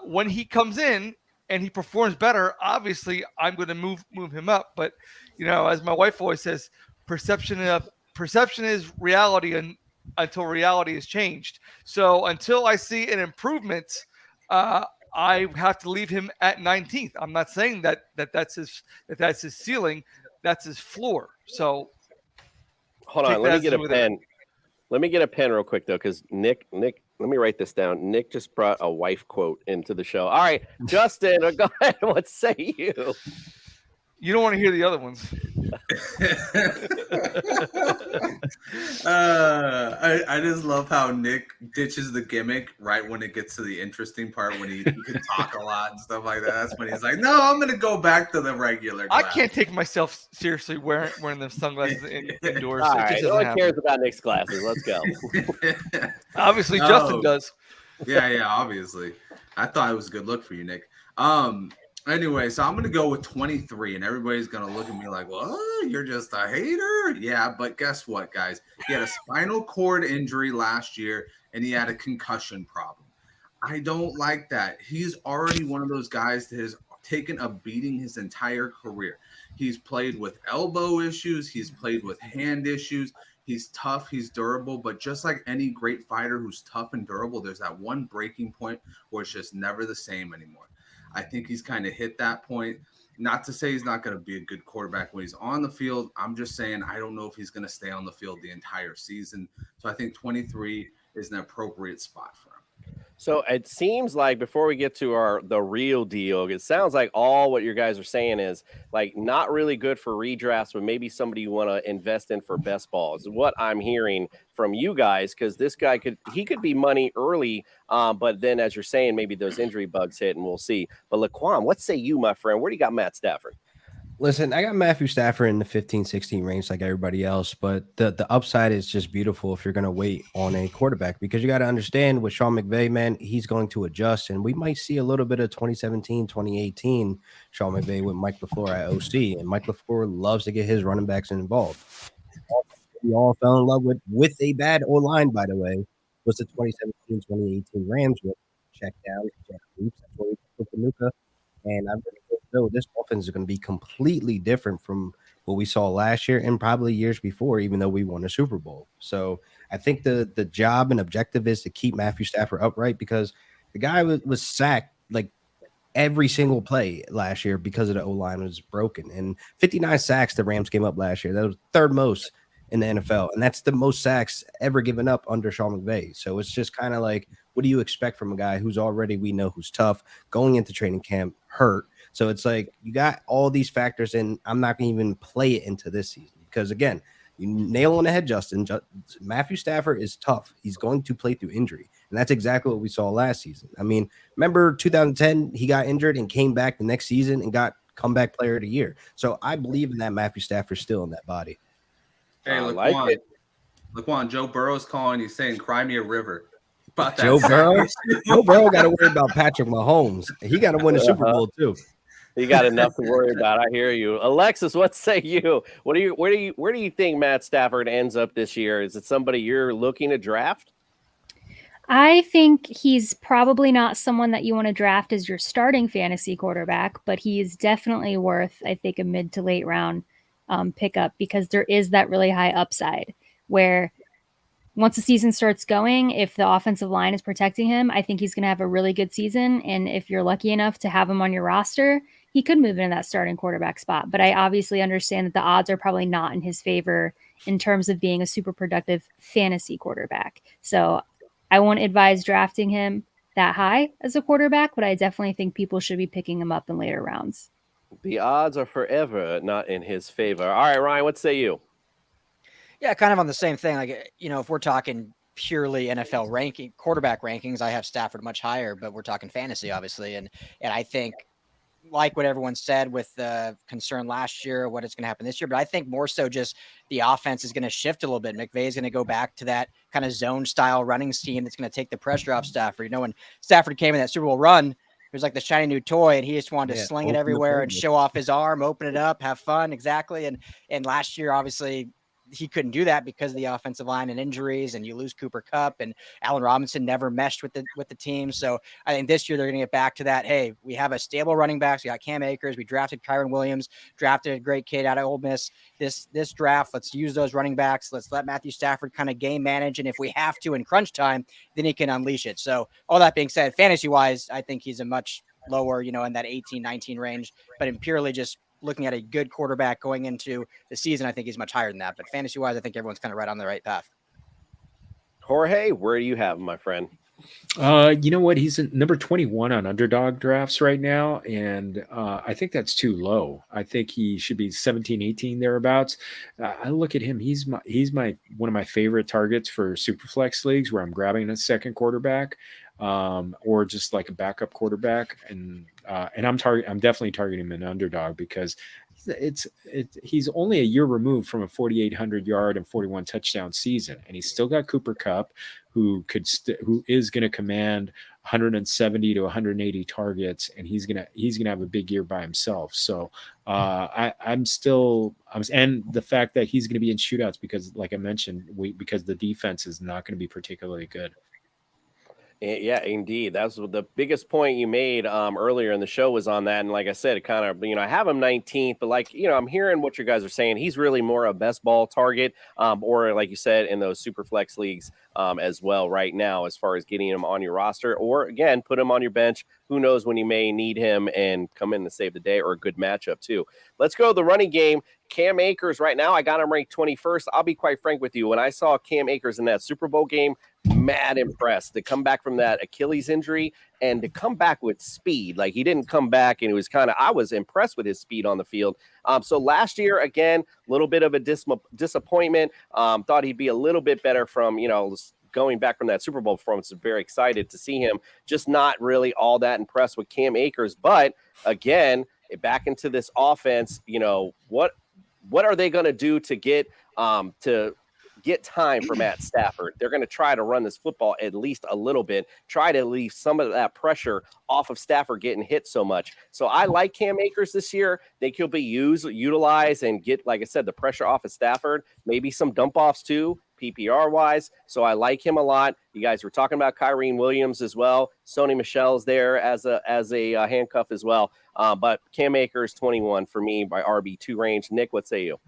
When he comes in and he performs better, obviously I'm going to move him up. But as my wife always says, perception is reality, and until reality is changed. So until I see an improvement, I have to leave him at 19th. I'm not saying that's his ceiling, that's his floor. So hold on, let me get a pen. Let me get a pen real quick though, because Nick, let me write this down. Nick just brought a wife quote into the show. All right, Justin, go ahead. What say you? You don't want to hear the other ones. I just love how Nick ditches the gimmick right when it gets to the interesting part, when he can talk a lot and stuff like that. That's when he's like, no, I'm going to go back to the regular I glass. can't take myself seriously wearing them sunglasses indoors. All right, no one cares about Nick's glasses. Let's go. Obviously, Justin does. Yeah, obviously. I thought it was a good look for you, Nick. Anyway, so I'm going to go with 23, and everybody's going to look at me like, well, you're just a hater. Yeah, but guess what, guys? He had a spinal cord injury last year, and he had a concussion problem. I don't like that. He's already one of those guys that has taken a beating his entire career. He's played with elbow issues. He's played with hand issues. He's tough. He's durable. But just like any great fighter who's tough and durable, there's that one breaking point where it's just never the same anymore. I think he's kind of hit that point. Not to say he's not going to be a good quarterback when he's on the field. I'm just saying I don't know if he's going to stay on the field the entire season. So I think 23 is an appropriate spot for him. So it seems like, before we get to the real deal, it sounds like all what you guys are saying is like not really good for redrafts, but maybe somebody you want to invest in for best ball is what I'm hearing from you guys, because this guy could be money early, but then as you're saying, maybe those injury bugs hit and we'll see. But Laquan, what say you, my friend? Where do you got Matt Stafford? Listen, I got Matthew Stafford in the 15-16 range like everybody else, but the upside is just beautiful if you're going to wait on a quarterback, because you got to understand with Sean McVay, man, he's going to adjust, and we might see a little bit of 2017, 2018 Sean McVay with Mike LaFleur at OC, and Mike LaFleur loves to get his running backs involved. We all fell in love with a bad O-line, by the way, was the 2017, 2018 Rams with check down, check loops. That's what we put the Nuka. And I'm going to know this offense is going to be completely different from what we saw last year and probably years before, even though we won a Super Bowl. So I think the job and objective is to keep Matthew Stafford upright, because the guy was sacked like every single play last year because of the O-line was broken. And 59 sacks the Rams came up last year. That was third most in the NFL. And that's the most sacks ever given up under Sean McVay. So it's just kind of like, what do you expect from a guy who's already, we know who's tough, going into training camp, hurt? So it's like you got all these factors, and I'm not going to even play it into this season because, again, you nail on the head, Justin. Matthew Stafford is tough. He's going to play through injury, and that's exactly what we saw last season. I mean, remember 2010, he got injured and came back the next season and got comeback player of the year. So I believe in that Matthew Stafford still in that body. Hey, Laquan, Joe Burrow's calling. He's saying, cry me a river. Joe Burrow got to worry about Patrick Mahomes. He got to win a Super Bowl too. You got enough to worry about. I hear you. Alexis, what say you? Where do you think Matt Stafford ends up this year? Is it somebody you're looking to draft? I think he's probably not someone that you want to draft as your starting fantasy quarterback, but he is definitely worth, I think, a mid to late round pickup because there is that really high upside where once the season starts going, if the offensive line is protecting him, I think he's going to have a really good season. And if you're lucky enough to have him on your roster, he could move into that starting quarterback spot. But I obviously understand that the odds are probably not in his favor in terms of being a super productive fantasy quarterback. So I won't advise drafting him that high as a quarterback, but I definitely think people should be picking him up in later rounds. The odds are forever not in his favor. All right, Ryan, what say you? Yeah, kind of on the same thing. Like, if we're talking purely NFL quarterback rankings, I have Stafford much higher, but we're talking fantasy, obviously. And I think, like what everyone said with the concern last year, what it's going to happen this year. But I think more so just the offense is going to shift a little bit. McVay is going to go back to that kind of zone style running scheme that's going to take the pressure off Stafford. When Stafford came in that Super Bowl run, it was like the shiny new toy, and he just wanted to sling it everywhere and show off his arm, open it up, have fun. Exactly. And last year, obviously, he couldn't do that because of the offensive line and injuries, and you lose Cooper Kupp, and Allen Robinson never meshed with the team. So I think this year they're going to get back to that. Hey, we have a stable running backs. We got Cam Akers. We drafted Kyron Williams, drafted a great kid out of Ole Miss. This draft, let's use those running backs. Let's let Matthew Stafford kind of game manage. And if we have to in crunch time, then he can unleash it. So all that being said, fantasy wise, I think he's a much lower, in that 18, 19 range, but in purely just looking at a good quarterback going into the season, I think he's much higher than that. But fantasy wise, I think everyone's kind of right on the right path. Jorge, where do you have him, my friend? You know what? He's number 21 on Underdog drafts right now, and I think that's too low. I think he should be 17, 18 thereabouts. I look at him; he's my one of my favorite targets for Superflex leagues, where I'm grabbing a second quarterback, or just like a backup quarterback, and I'm definitely targeting him in Underdog because he's only a year removed from a 4,800 yard and 41 touchdown season, and he's still got Cooper Kupp, who is going to command 170 to 180 targets, and he's gonna have a big year by himself. So and the fact that he's going to be in shootouts because, like I mentioned, because the defense is not going to be particularly good. Yeah, indeed. That's the biggest point you made earlier in the show was on that. And like I said, it kind of, I have him 19th, but I'm hearing what you guys are saying. He's really more a best ball target or like you said, in those super flex leagues as well right now, as far as getting him on your roster or again, put him on your bench. Who knows when you may need him and come in to save the day or a good matchup too. Let's go to the running game. Cam Akers right now, I got him ranked 21st. I'll be quite frank with you. When I saw Cam Akers in that Super Bowl game, mad impressed to come back from that Achilles injury and to come back with speed. Like he didn't come back and it was I was impressed with his speed on the field. So last year, again, a little bit of a disappointment. Thought he'd be a little bit better from, going back from that Super Bowl performance. Very excited to see him. Just not really all that impressed with Cam Akers. But again, back into this offense, what are they going to do to get time for Matt Stafford? They're going to try to run this football at least a little bit, try to leave some of that pressure off of Stafford getting hit so much. So I like Cam Akers this year. Think he'll be utilized and get, like I said, the pressure off of Stafford, maybe some dump offs too, PPR wise. So I like him a lot. You guys were talking about Kyron Williams as well. Sony Michel's there as a handcuff as well. But Cam Akers 21 for me by RB2 range. Nick, what say you?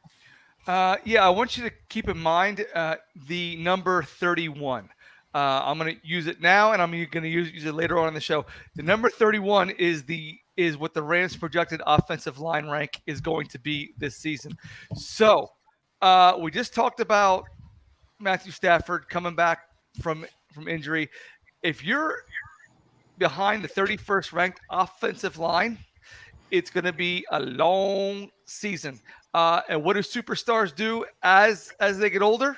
I want you to keep in mind the number 31. I'm going to use it now, and I'm going to use it later on in the show. The number 31 is what the Rams' projected offensive line rank is going to be this season. So we just talked about Matthew Stafford coming back from injury. If you're behind the 31st ranked offensive line, it's going to be a long season. And what do superstars do as they get older?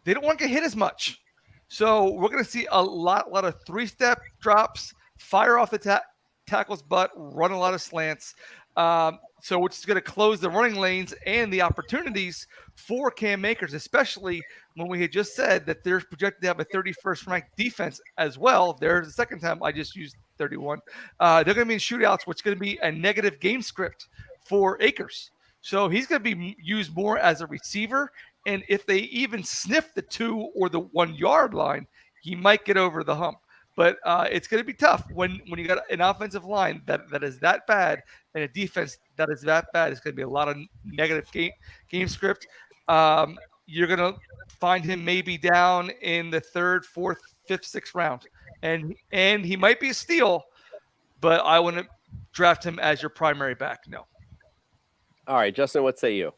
They don't want to get hit as much. So we're going to see a lot of three-step drops, fire off the tackle's butt, run a lot of slants. So which is going to close the running lanes and the opportunities for Cam Akers, especially when we had just said that they're projected to have a 31st ranked defense as well. There's the second time I just used 31. They're going to be in shootouts, which is going to be a negative game script for Akers. So he's going to be used more as a receiver. And if they even sniff the 2 or the 1 yard line, he might get over the hump. But it's going to be tough when you got an offensive line that is that bad and a defense that is that bad. It's going to be a lot of negative game script. You're going to find him maybe down in the 3rd, 4th, 5th, 6th round. And he might be a steal, but I wouldn't draft him as your primary back. No. All right, Justin, what say you?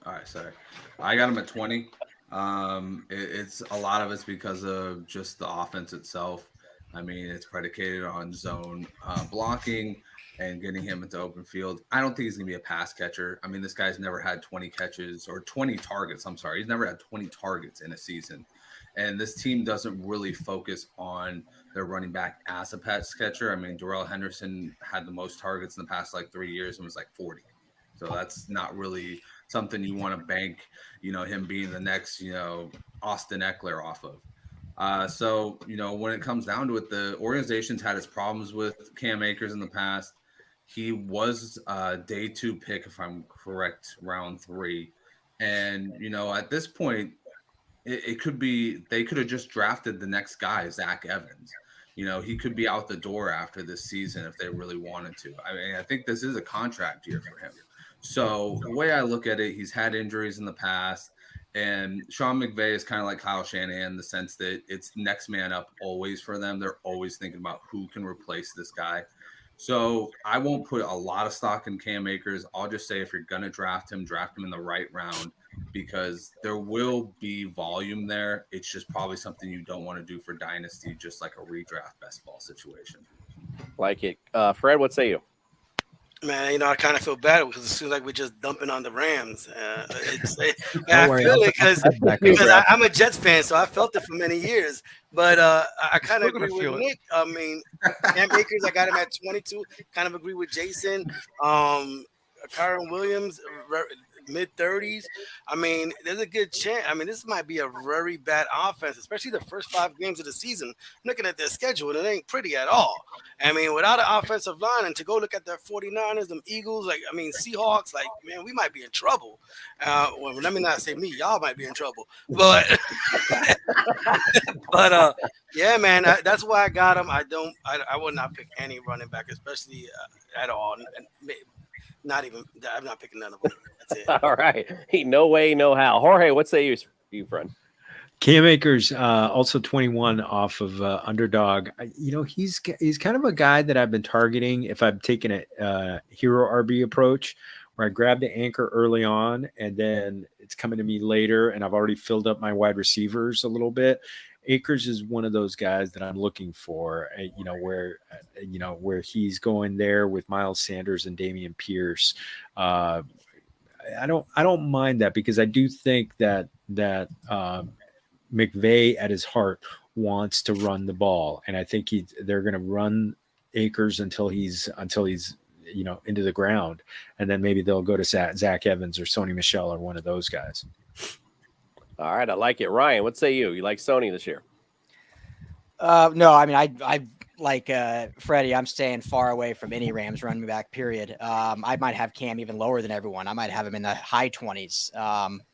All right, sorry. I got him at 20. It's a lot of it's because of just the offense itself. I mean, it's predicated on zone blocking and getting him into open field. I don't think he's going to be a pass catcher. I mean, this guy's never had 20 catches or 20 targets. I'm sorry. He's never had 20 targets in a season. And this team doesn't really focus on their running back as a pass catcher. I mean, Darrell Henderson had the most targets in the past 3 years and was 40. So that's not really something you want to bank, him being the next, Austin Eckler off of. So, when it comes down to it, the organization's had its problems with Cam Akers in the past. He was a day 2 pick, if I'm correct, round 3. And, at this point, it could be they could have just drafted the next guy, Zach Evans. He could be out the door after this season if they really wanted to. I mean, I think this is a contract year for him. So the way I look at it, he's had injuries in the past. And Sean McVay is kind of like Kyle Shanahan in the sense that it's next man up always for them. They're always thinking about who can replace this guy. So I won't put a lot of stock in Cam Akers. I'll just say if you're going to draft him in the right round because there will be volume there. It's just probably something you don't want to do for Dynasty, just like a redraft best ball situation. Like it. Fred, what say you? Man, I kind of feel bad because it seems like we're just dumping on the Rams. I worry, feel it because up. I'm a Jets fan, so I felt it for many years. But I kind of Still gonna agree with feel it. Nick. I mean, Cam Akers, I got him at 22. Kind of agree with Jason. Kyron Williams, mid-30s. I mean, there's a good chance. I mean, this might be a very bad offense, especially the first 5 games of the season. I'm looking at their schedule, and it ain't pretty at all. I mean, without an offensive line, and to go look at the 49ers, them Eagles, Seahawks, man, we might be in trouble. Well, let me not say me. Y'all might be in trouble. But, yeah, man, that's why I got him. I would not pick any running back, especially at all. And not even, I'm not picking none of them. That's it. All right. No way, no how. Jorge, what say you, friend? Cam Akers, also 21 off of Underdog. He's kind of a guy that I've been targeting if I've taken a hero RB approach where I grab the anchor early on and then it's coming to me later and I've already filled up my wide receivers a little bit. Akers is one of those guys that I'm looking for, where he's going there with Miles Sanders and Dameon Pierce. I don't mind that because I do think that McVay at his heart wants to run the ball, and I think they're going to run Akers until he's into the ground, and then maybe they'll go to Zach Evans or Sony Michel or one of those guys. All right, I like it. Ryan, what say you? You like Sony this year? No, I mean, I like Freddie. I'm staying far away from any Rams running back, period. I might have Cam even lower than everyone. I might have him in the high 20s.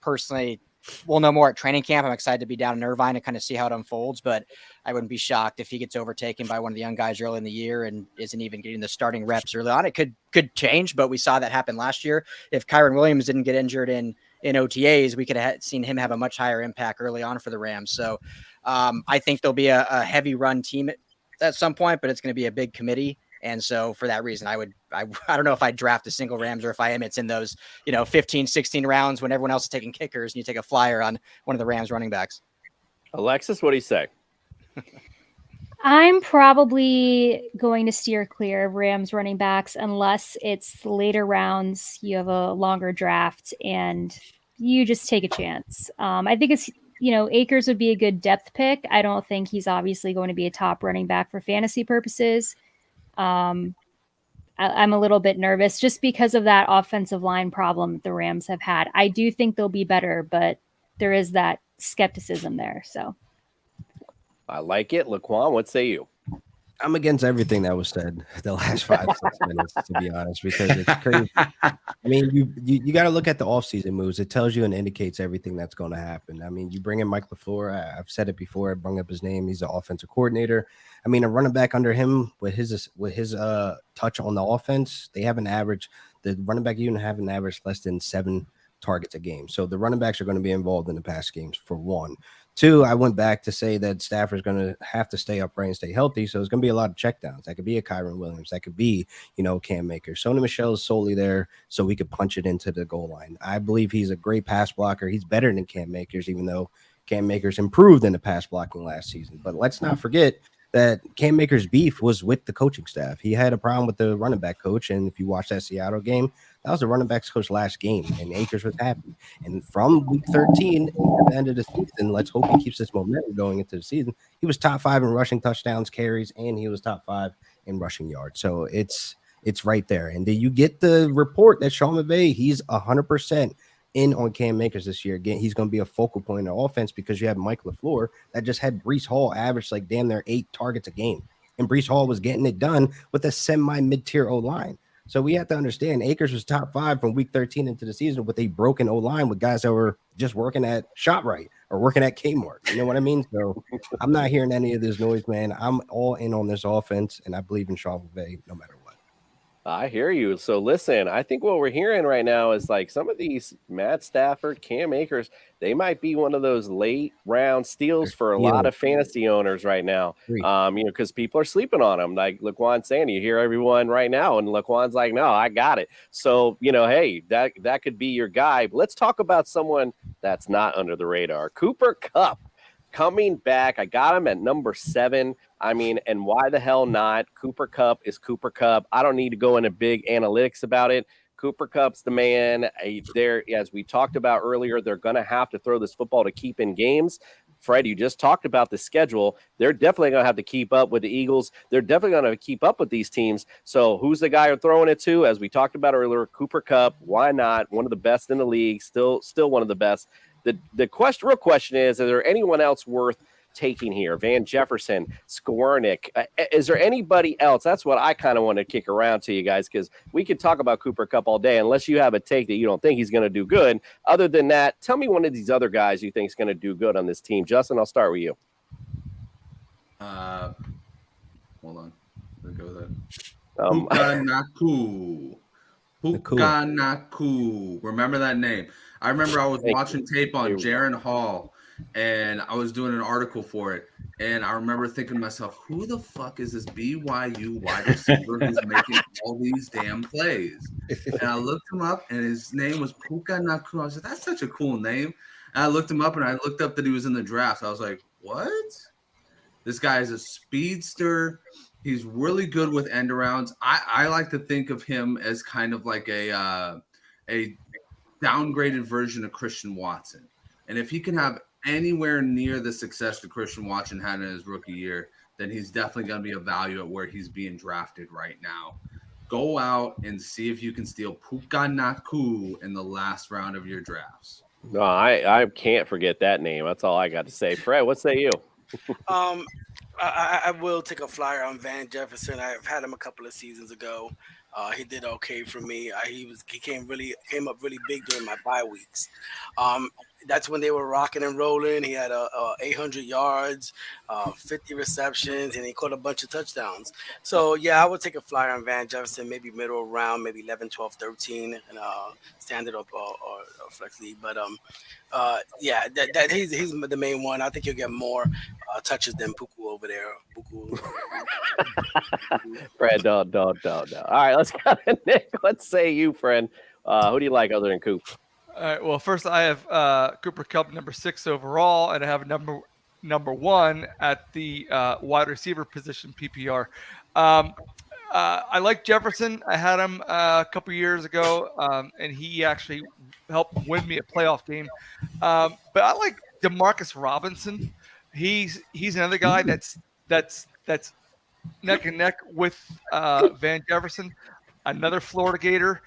Personally, we'll know more at training camp. I'm excited to be down in Irvine and kind of see how it unfolds, but I wouldn't be shocked if he gets overtaken by one of the young guys early in the year and isn't even getting the starting reps early on. It could change, but we saw that happen last year. If Kyron Williams didn't get injured in OTAs, we could have seen him have a much higher impact early on for the Rams. So I think there'll be a heavy run team at some point, but it's going to be a big committee. And so for that reason, I don't know if I'd draft a single Rams or if I am, it's in those, 15, 16 rounds when everyone else is taking kickers and you take a flyer on one of the Rams running backs. Alexis, what do you say? I'm probably going to steer clear of Rams running backs unless it's later rounds, you have a longer draft and you just take a chance. I think it's, Akers would be a good depth pick. I don't think he's obviously going to be a top running back for fantasy purposes. I'm a little bit nervous just because of that offensive line problem the Rams have had. I do think they'll be better, but there is that skepticism there. So I like it. Laquan, what say you? I'm against everything that was said the last 5-6 minutes, to be honest, because it's crazy. I mean, you got to look at the offseason moves. It tells you and indicates everything that's going to happen. I mean, you bring in Mike LaFleur. I've said it before. I brought up his name. He's the offensive coordinator. I mean, a running back under him with his touch on the offense, they have an average. The running back unit have an average less than 7 targets a game. So the running backs are going to be involved in the pass games, for one. 2, I went back to say that Stafford's going to have to stay upright and stay healthy. So it's going to be a lot of checkdowns. That could be a Kyron Williams. That could be, Cam Akers. Sony Michel is solely there so we could punch it into the goal line. I believe he's a great pass blocker. He's better than Cam Akers, even though Cam Akers improved in the pass blocking last season. But let's not forget that Cam Akers' beef was with the coaching staff. He had a problem with the running back coach. And if you watch that Seattle game, that was the running backs coach last game, and Akers was happy. And from week 13 to the end of the season, let's hope he keeps this momentum going into the season. He was top 5 in rushing touchdowns, carries, and he was top 5 in rushing yards. So it's right there. And then you get the report that Sean McVay, he's 100% in on Cam Akers this year. Again, he's going to be a focal point in the offense because you have Mike LaFleur that just had Breece Hall average like damn near 8 targets a game. And Breece Hall was getting it done with a semi-mid-tier O-line. So we have to understand Akers was top 5 from week 13 into the season with a broken O-line with guys that were just working at ShopRite or working at Kmart. You know what I mean? So I'm not hearing any of this noise, man. I'm all in on this offense, and I believe in Sean McVay no matter what. I hear you. So listen, I think what we're hearing right now is like some of these Matt Stafford, Cam Akers, they might be one of those late round steals for a lot of fantasy owners right now. Because people are sleeping on them. Like Laquan's saying, you hear everyone right now, and Laquan's like, no, I got it. So, hey, that could be your guy. But let's talk about someone that's not under the radar. Cooper Kupp coming back. I got him at number 7. I mean, and why the hell not? Cooper Kupp is Cooper Kupp. I don't need to go into big analytics about it. Cooper Kupp's the man. There, as we talked about earlier, they're going to have to throw this football to keep in games. Fred, you just talked about the schedule. They're definitely going to have to keep up with the Eagles. They're definitely going to keep up with these teams. So who's the guy you're throwing it to? As we talked about earlier, Cooper Kupp. Why not? One of the best in the league. Still one of the best. The real question is there anyone else worth taking here? Van Jefferson, Skowronek. Is there anybody else? That's what I kind of want to kick around to you guys, because we could talk about Cooper Kupp all day unless you have a take that you don't think he's going to do good. Other than that, tell me one of these other guys you think is going to do good on this team. Justin, I'll start with you. Hold on. Let me go with that. Pukanaku. Remember that name. I remember I was watching tape on Jaron Hall, and I was doing an article for it. And I remember thinking to myself, who the fuck is this BYU wide receiver who's making all these damn plays? And I looked him up, and his name was Pukanaku. I was like, that's such a cool name. And I looked him up, and I looked up that he was in the draft. I was like, what? This guy is a speedster. He's really good with end arounds. I like to think of him as kind of like a downgraded version of Christian Watson. And if he can have anywhere near the success that Christian Watson had in his rookie year, then he's definitely going to be a value at where he's being drafted right now. Go out and see if you can steal Pukanaku in the last round of your drafts. No, I can't forget that name. That's all I got to say. Fred, what say you? I will take a flyer on Van Jefferson. I've had him a couple of seasons ago. He did okay for me. He came up really big during my bye weeks. That's when they were rocking and rolling. He had 800 yards, 50 receptions, and he caught a bunch of touchdowns. So, yeah, I would take a flyer on Van Jefferson, maybe middle round, maybe 11, 12, 13, and standard up or flex league. But, yeah, that he's the main one. I think he'll get more touches than Puku over there. Fred, no. All right, let's go to Nick. Let's say you, friend. Who do you like other than Coop? All right. Well, first I have Cooper Kupp number 6 overall, and I have number 1 at the wide receiver position PPR. I like Jefferson. I had him a couple years ago, and he actually helped win me a playoff game. But I like Demarcus Robinson. He's another guy that's neck and neck with Van Jefferson, another Florida Gator.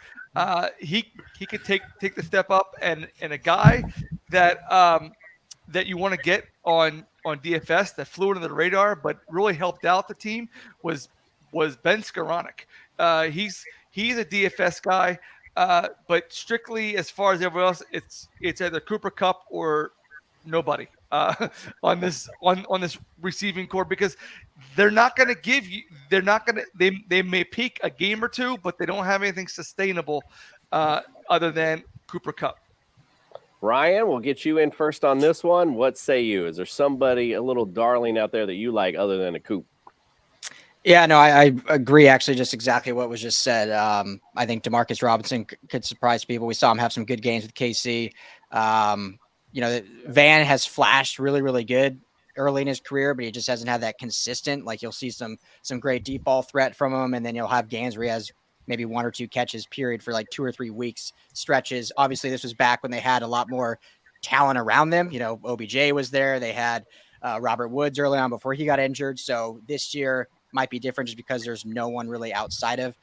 He could take the step up, and a guy that that you want to get on DFS that flew under the radar, but really helped out the team was Ben Skoranek. He's a DFS guy, but strictly as far as everyone else, it's either Cooper Kupp or nobody on this receiving core, because they're not going to give you. They're not going to. They may peak a game or two, but they don't have anything sustainable other than Cooper Kupp. Ryan, we'll get you in first on this one. What say you? Is there somebody, a little darling out there that you like other than a Coop? Yeah, no, I agree. Actually, just exactly what was just said. I think Demarcus Robinson could surprise people. We saw him have some good games with KC. Van has flashed really, really good early in his career, but he just hasn't had that consistent. Like, you'll see some great deep ball threat from him, and then you'll have games where he has maybe 1 or 2 catches period for like 2 or 3 weeks stretches. Obviously, this was back when they had a lot more talent around them. OBJ was there. They had Robert Woods early on before he got injured. So this year might be different just because there's no one really outside of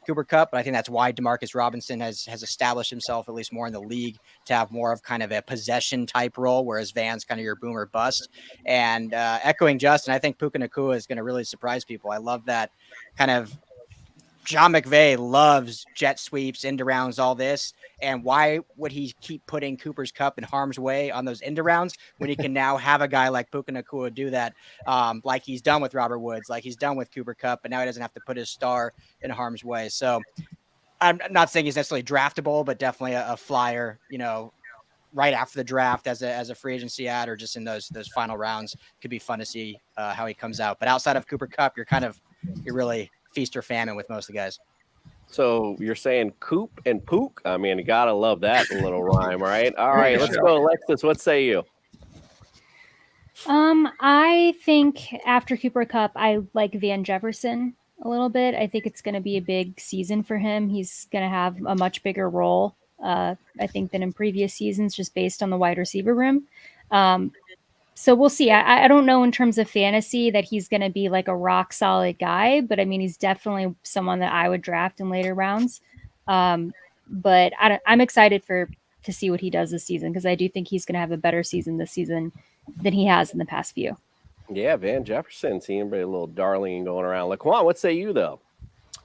Cooper Kupp, but I think that's why Demarcus Robinson has established himself at least more in the league to have more of kind of a possession type role, whereas Van's kind of your boomer bust. And echoing Justin, I think Puka Nacua is going to really surprise people. I love that kind of John McVay loves jet sweeps, end rounds, all this. And why would he keep putting Cooper's Kupp in harm's way on those end rounds when he can now have a guy like Puka Nacua do that, like he's done with Robert Woods, like he's done with Cooper Kupp, but now he doesn't have to put his star in harm's way. So I'm not saying he's necessarily draftable, but definitely a flyer, right after the draft as a free agency ad, or just in those final rounds. Could be fun to see how he comes out. But outside of Cooper Kupp, you're really feast or famine with most of the guys. So you're saying Coop and Pook? I mean, you gotta love that little rhyme, right? All right, let's go, Alexis. What say you? I think after Cooper Kupp, I like Van Jefferson a little bit. I think it's going to be a big season for him. He's going to have a much bigger role, I think, than in previous seasons, just based on the wide receiver room. So we'll see. I don't know in terms of fantasy that he's going to be like a rock solid guy, but I mean, he's definitely someone that I would draft in later rounds. But I'm excited to see what he does this season, because I do think he's going to have a better season this season than he has in the past few. Yeah, Van Jefferson, seeing a little darling going around. Laquan, what say you though?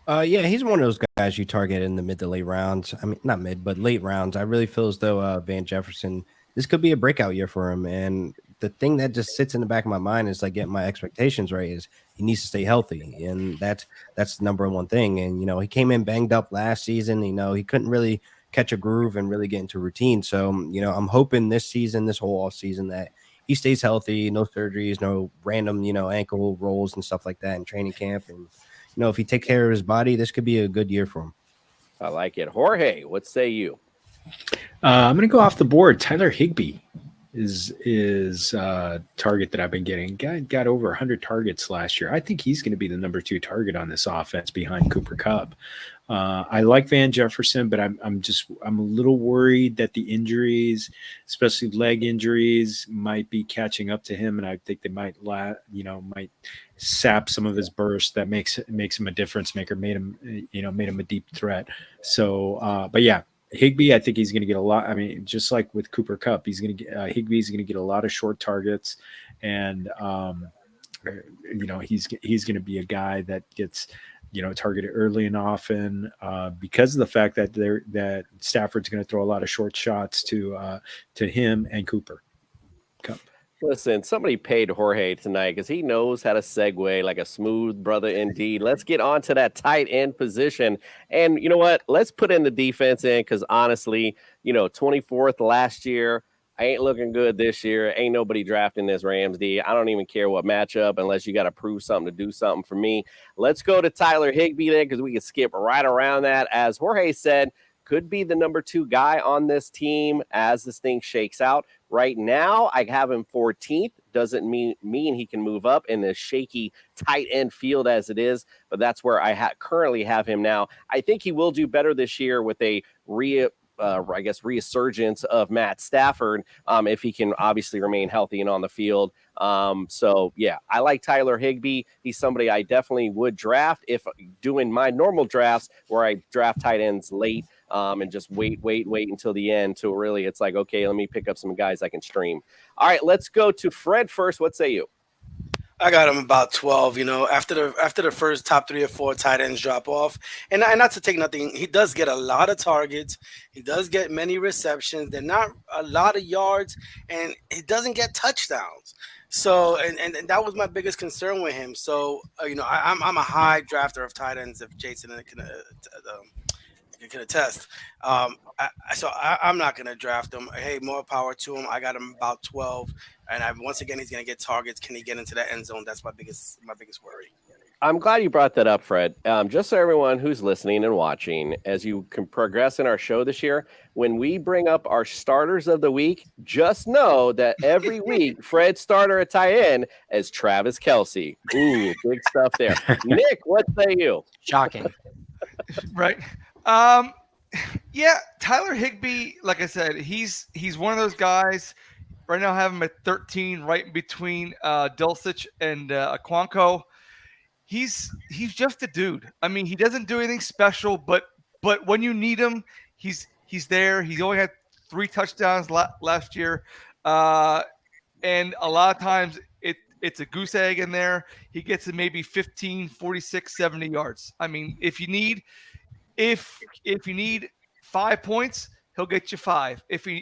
Yeah, he's one of those guys you target in the mid to late rounds. I mean, not mid, but late rounds. I really feel as though Van Jefferson, this could be a breakout year for him. And the thing that just sits in the back of my mind is like getting my expectations right is he needs to stay healthy. And that's the number one thing. And, he came in banged up last season. He couldn't really catch a groove and really get into routine. So, I'm hoping this season, this whole off season, that he stays healthy, no surgeries, no random, ankle rolls and stuff like that in training camp. And, if he takes care of his body, this could be a good year for him. I like it. Jorge, what say you? I'm going to go off the board. Tyler Higbee is target that I've been getting. Got over 100 targets last year. I think he's going to be the number 2 target on this offense behind Cooper Kupp. I like Van Jefferson, but I'm a little worried that the injuries, especially leg injuries, might be catching up to him, and I think they might sap some of his burst that makes him a difference maker, made him a deep threat. So, but yeah. Higbee, I think he's going to get a lot. I mean, just like with Cooper Kupp, Higbee's going to get a lot of short targets, and he's going to be a guy that gets targeted early and often because of the fact that Stafford's going to throw a lot of short shots to him and Cooper Kupp. Listen, somebody paid Jorge tonight because he knows how to segue like a smooth brother indeed. Let's get on to that tight end position. And you know what? Let's put in the defense in, because honestly, 24th last year, I ain't looking good this year. Ain't nobody drafting this Rams D. I don't even care what matchup unless you got to prove something to do something for me. Let's go to Tyler Higbee then, because we can skip right around that. As Jorge said, could be the number 2 guy on this team as this thing shakes out. Right now, I have him 14th. Doesn't mean he can move up in the shaky tight end field as it is, but that's where I currently have him now. I think he will do better this year with a I guess, resurgence of Matt Stafford if he can obviously remain healthy and on the field. So, yeah, I like Tyler Higbee. He's somebody I definitely would draft if doing my normal drafts where I draft tight ends late and just wait until the end to really it's like, okay, let me pick up some guys I can stream. All right, let's go to Fred first. What say you? I got him about 12. You know, after the first top 3 or 4 tight ends drop off, and not to take nothing, he does get a lot of targets. He does get many receptions. They're not a lot of yards, and he doesn't get touchdowns. So, and that was my biggest concern with him. So, you know, I'm a high drafter of tight ends. If Jason can attest. I'm not going to draft him. Hey, more power to him. I got him about 12, and once again he's going to get targets. Can he get into the end zone? That's my biggest worry. I'm glad you brought that up, Fred. Just so everyone who's listening and watching, as you can progress in our show this year, when we bring up our starters of the week, just know that every week Fred's starter at tight end is Travis Kelce. Ooh, big stuff there. Nick, what say you? Shocking. Right. Yeah, Tyler Higbee, like I said, he's one of those guys. Right now I have him at 13, right in between Dulcich and Aquanco. He's just a dude. I mean, he doesn't do anything special, but when you need him, he's there. He only had 3 touchdowns last year, and a lot of times it's a goose egg in there. He gets to maybe 15, 46, 70 yards. I mean, if you need 5 points, he'll get you 5. If you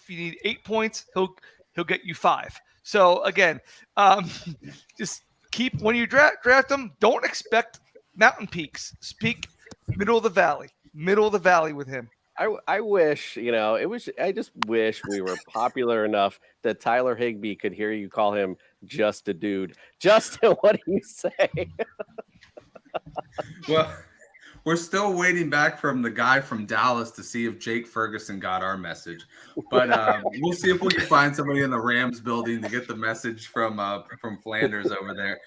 need 8 points, he'll get you 5. So again, just keep when you draft them. Don't expect mountain peaks. Speak middle of the valley with him. I wish, I just wish we were popular enough that Tyler Higbee could hear you call him just a dude. Justin, what do you say? Well, we're still waiting back from the guy from Dallas to see if Jake Ferguson got our message. But we'll see if we can find somebody in the Rams building to get the message from Flanders over there.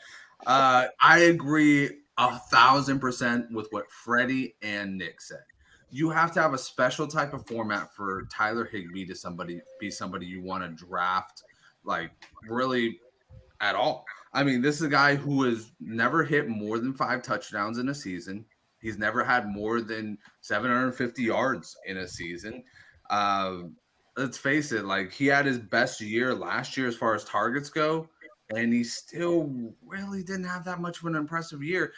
I agree 1,000% with what Freddie and Nick said. You have to have a special type of format for Tyler Higbee to be somebody you want to draft, like really at all. I mean, this is a guy who has never hit more than 5 touchdowns in a season. He's never had more than 750 yards in a season. Let's face it, like he had his best year last year as far as targets go, and he still really didn't have that much of an impressive year.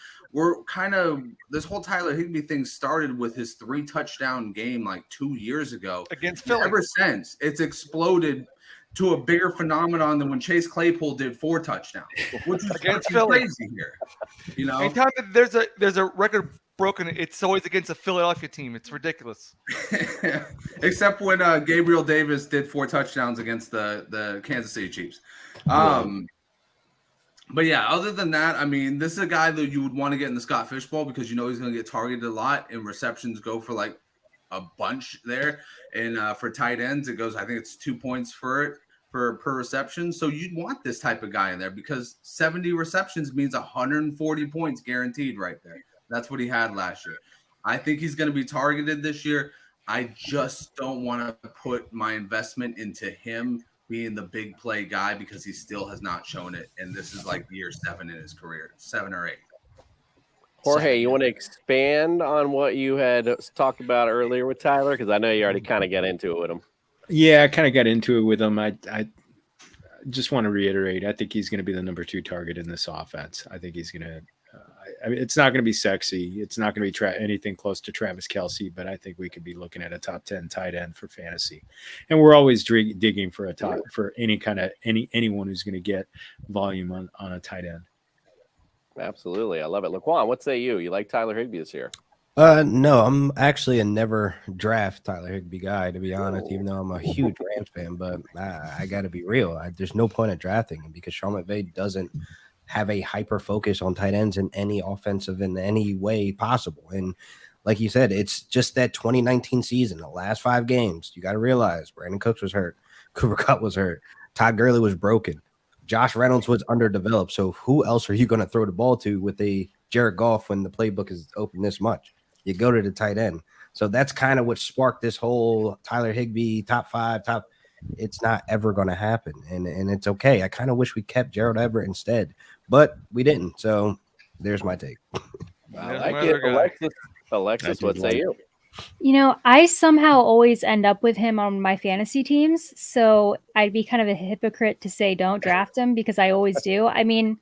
This whole Tyler Higbee thing started with his 3 touchdown game like 2 years ago. Against Philly. Ever since, it's exploded to a bigger phenomenon than when Chase Claypool did 4 touchdowns, which is against Philly. Crazy here. You know, anytime there's a record broken, it's always against a Philadelphia team. It's ridiculous. Except when Gabriel Davis did 4 touchdowns against the Kansas City Chiefs. But yeah, other than that, I mean, this is a guy that you would want to get in the Scott Fish Bowl because you know he's going to get targeted a lot, and receptions go for like a bunch there. And for tight ends, it goes, I think it's 2 points per reception. So you'd want this type of guy in there because 70 receptions means 140 points guaranteed right there. That's what he had last year. I think he's going to be targeted this year. I just don't want to put my investment into him being the big play guy because he still has not shown it. And this is like year 7 in his career, 7 or 8. Jorge, you want to expand on what you had talked about earlier with Tyler? Because I know you already kind of got into it with him. Yeah, I kind of got into it with him. I just want to reiterate, I think he's going to be the number 2 target in this offense. I think he's going to I mean, it's not going to be sexy. It's not going to be anything close to Travis Kelce, but I think we could be looking at a top 10 tight end for fantasy. And we're always digging for anyone who's going to get volume on a tight end. Absolutely. I love it. Laquan, what say you? You like Tyler Higbee this year? No, I'm actually a never draft Tyler Higbee guy, to be honest, even though I'm a huge Rams fan, but I got to be real. There's no point in drafting him because Sean McVay doesn't have a hyper focus on tight ends in any offensive in any way possible. And like you said, it's just that 2019 season, the last 5 games. You got to realize Brandon Cooks was hurt. Cooper Kupp was hurt. Todd Gurley was broken. Josh Reynolds was underdeveloped. So who else are you going to throw the ball to with a Jared Goff when the playbook is open this much? You go to the tight end. So that's kind of what sparked this whole Tyler Higbee top 5. It's not ever going to happen, and it's okay. I kind of wish we kept Gerald Everett instead, but we didn't. So there's my take. I like it. Alexis, what say you? You know, I somehow always end up with him on my fantasy teams, so I'd be kind of a hypocrite to say don't draft him because I always do. I mean,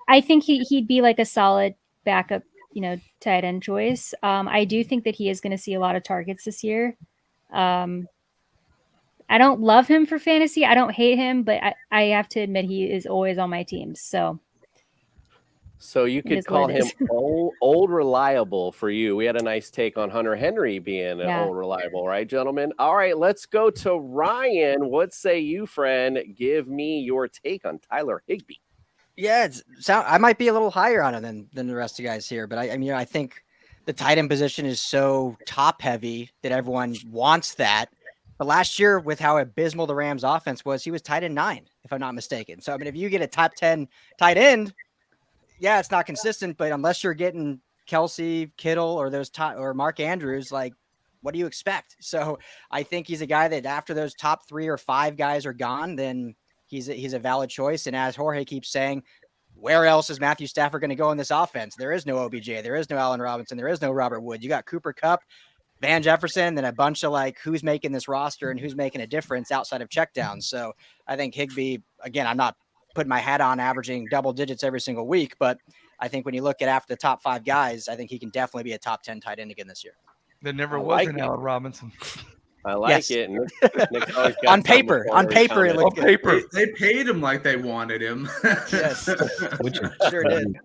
I think he'd be like a solid backup, tight end choice. I do think that he is going to see a lot of targets this year. I don't love him for fantasy. I don't hate him, but I have to admit he is always on my teams. So you could call him old reliable for you. We had a nice take on Hunter Henry being an old reliable, right, gentlemen? All right, let's go to Ryan. What say you, friend? Give me your take on Tyler Higbee. Yeah, I might be a little higher on him than the rest of you guys here, but I think the tight end position is so top heavy that everyone wants that. But last year, with how abysmal the Rams offense was, he was tight end 9, if I'm not mistaken. So, I mean, if you get a top 10 tight end, yeah, it's not consistent, but unless you're getting Kelsey, Kittle, or or Mark Andrews, like, what do you expect? So I think he's a guy that after those top 3 or 5 guys are gone, then he's a valid choice. And as Jorge keeps saying, where else is Matthew Stafford going to go in this offense? There is no OBJ. There is no Allen Robinson. There is no Robert Wood. You got Cooper Kupp, Van Jefferson, then a bunch of who's making this roster and who's making a difference outside of checkdowns. So I think Higbee, again, I'm not putting my hat on averaging double digits every single week, but I think when you look at after the top 5 guys, I think he can definitely be a top 10 tight end again this year. There never was an Allen Robinson. I like it. Nick's on paper, it looked good. They paid him like they wanted him. Yes, sure did.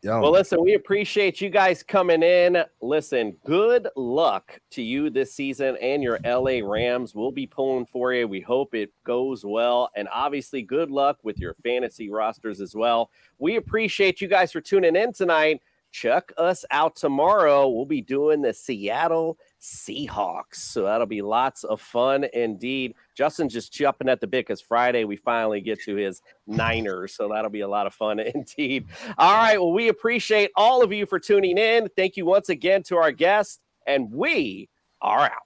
Well, listen, we appreciate you guys coming in. Listen, good luck to you this season and your LA Rams. We'll be pulling for you. We hope it goes well. And obviously, good luck with your fantasy rosters as well. We appreciate you guys for tuning in tonight. Check us out tomorrow. We'll be doing the Seattle Seahawks. So that'll be lots of fun indeed. Justin's just jumping at the bit because Friday we finally get to his Niners. So that'll be a lot of fun indeed. All right. Well, we appreciate all of you for tuning in. Thank you once again to our guests, and we are out.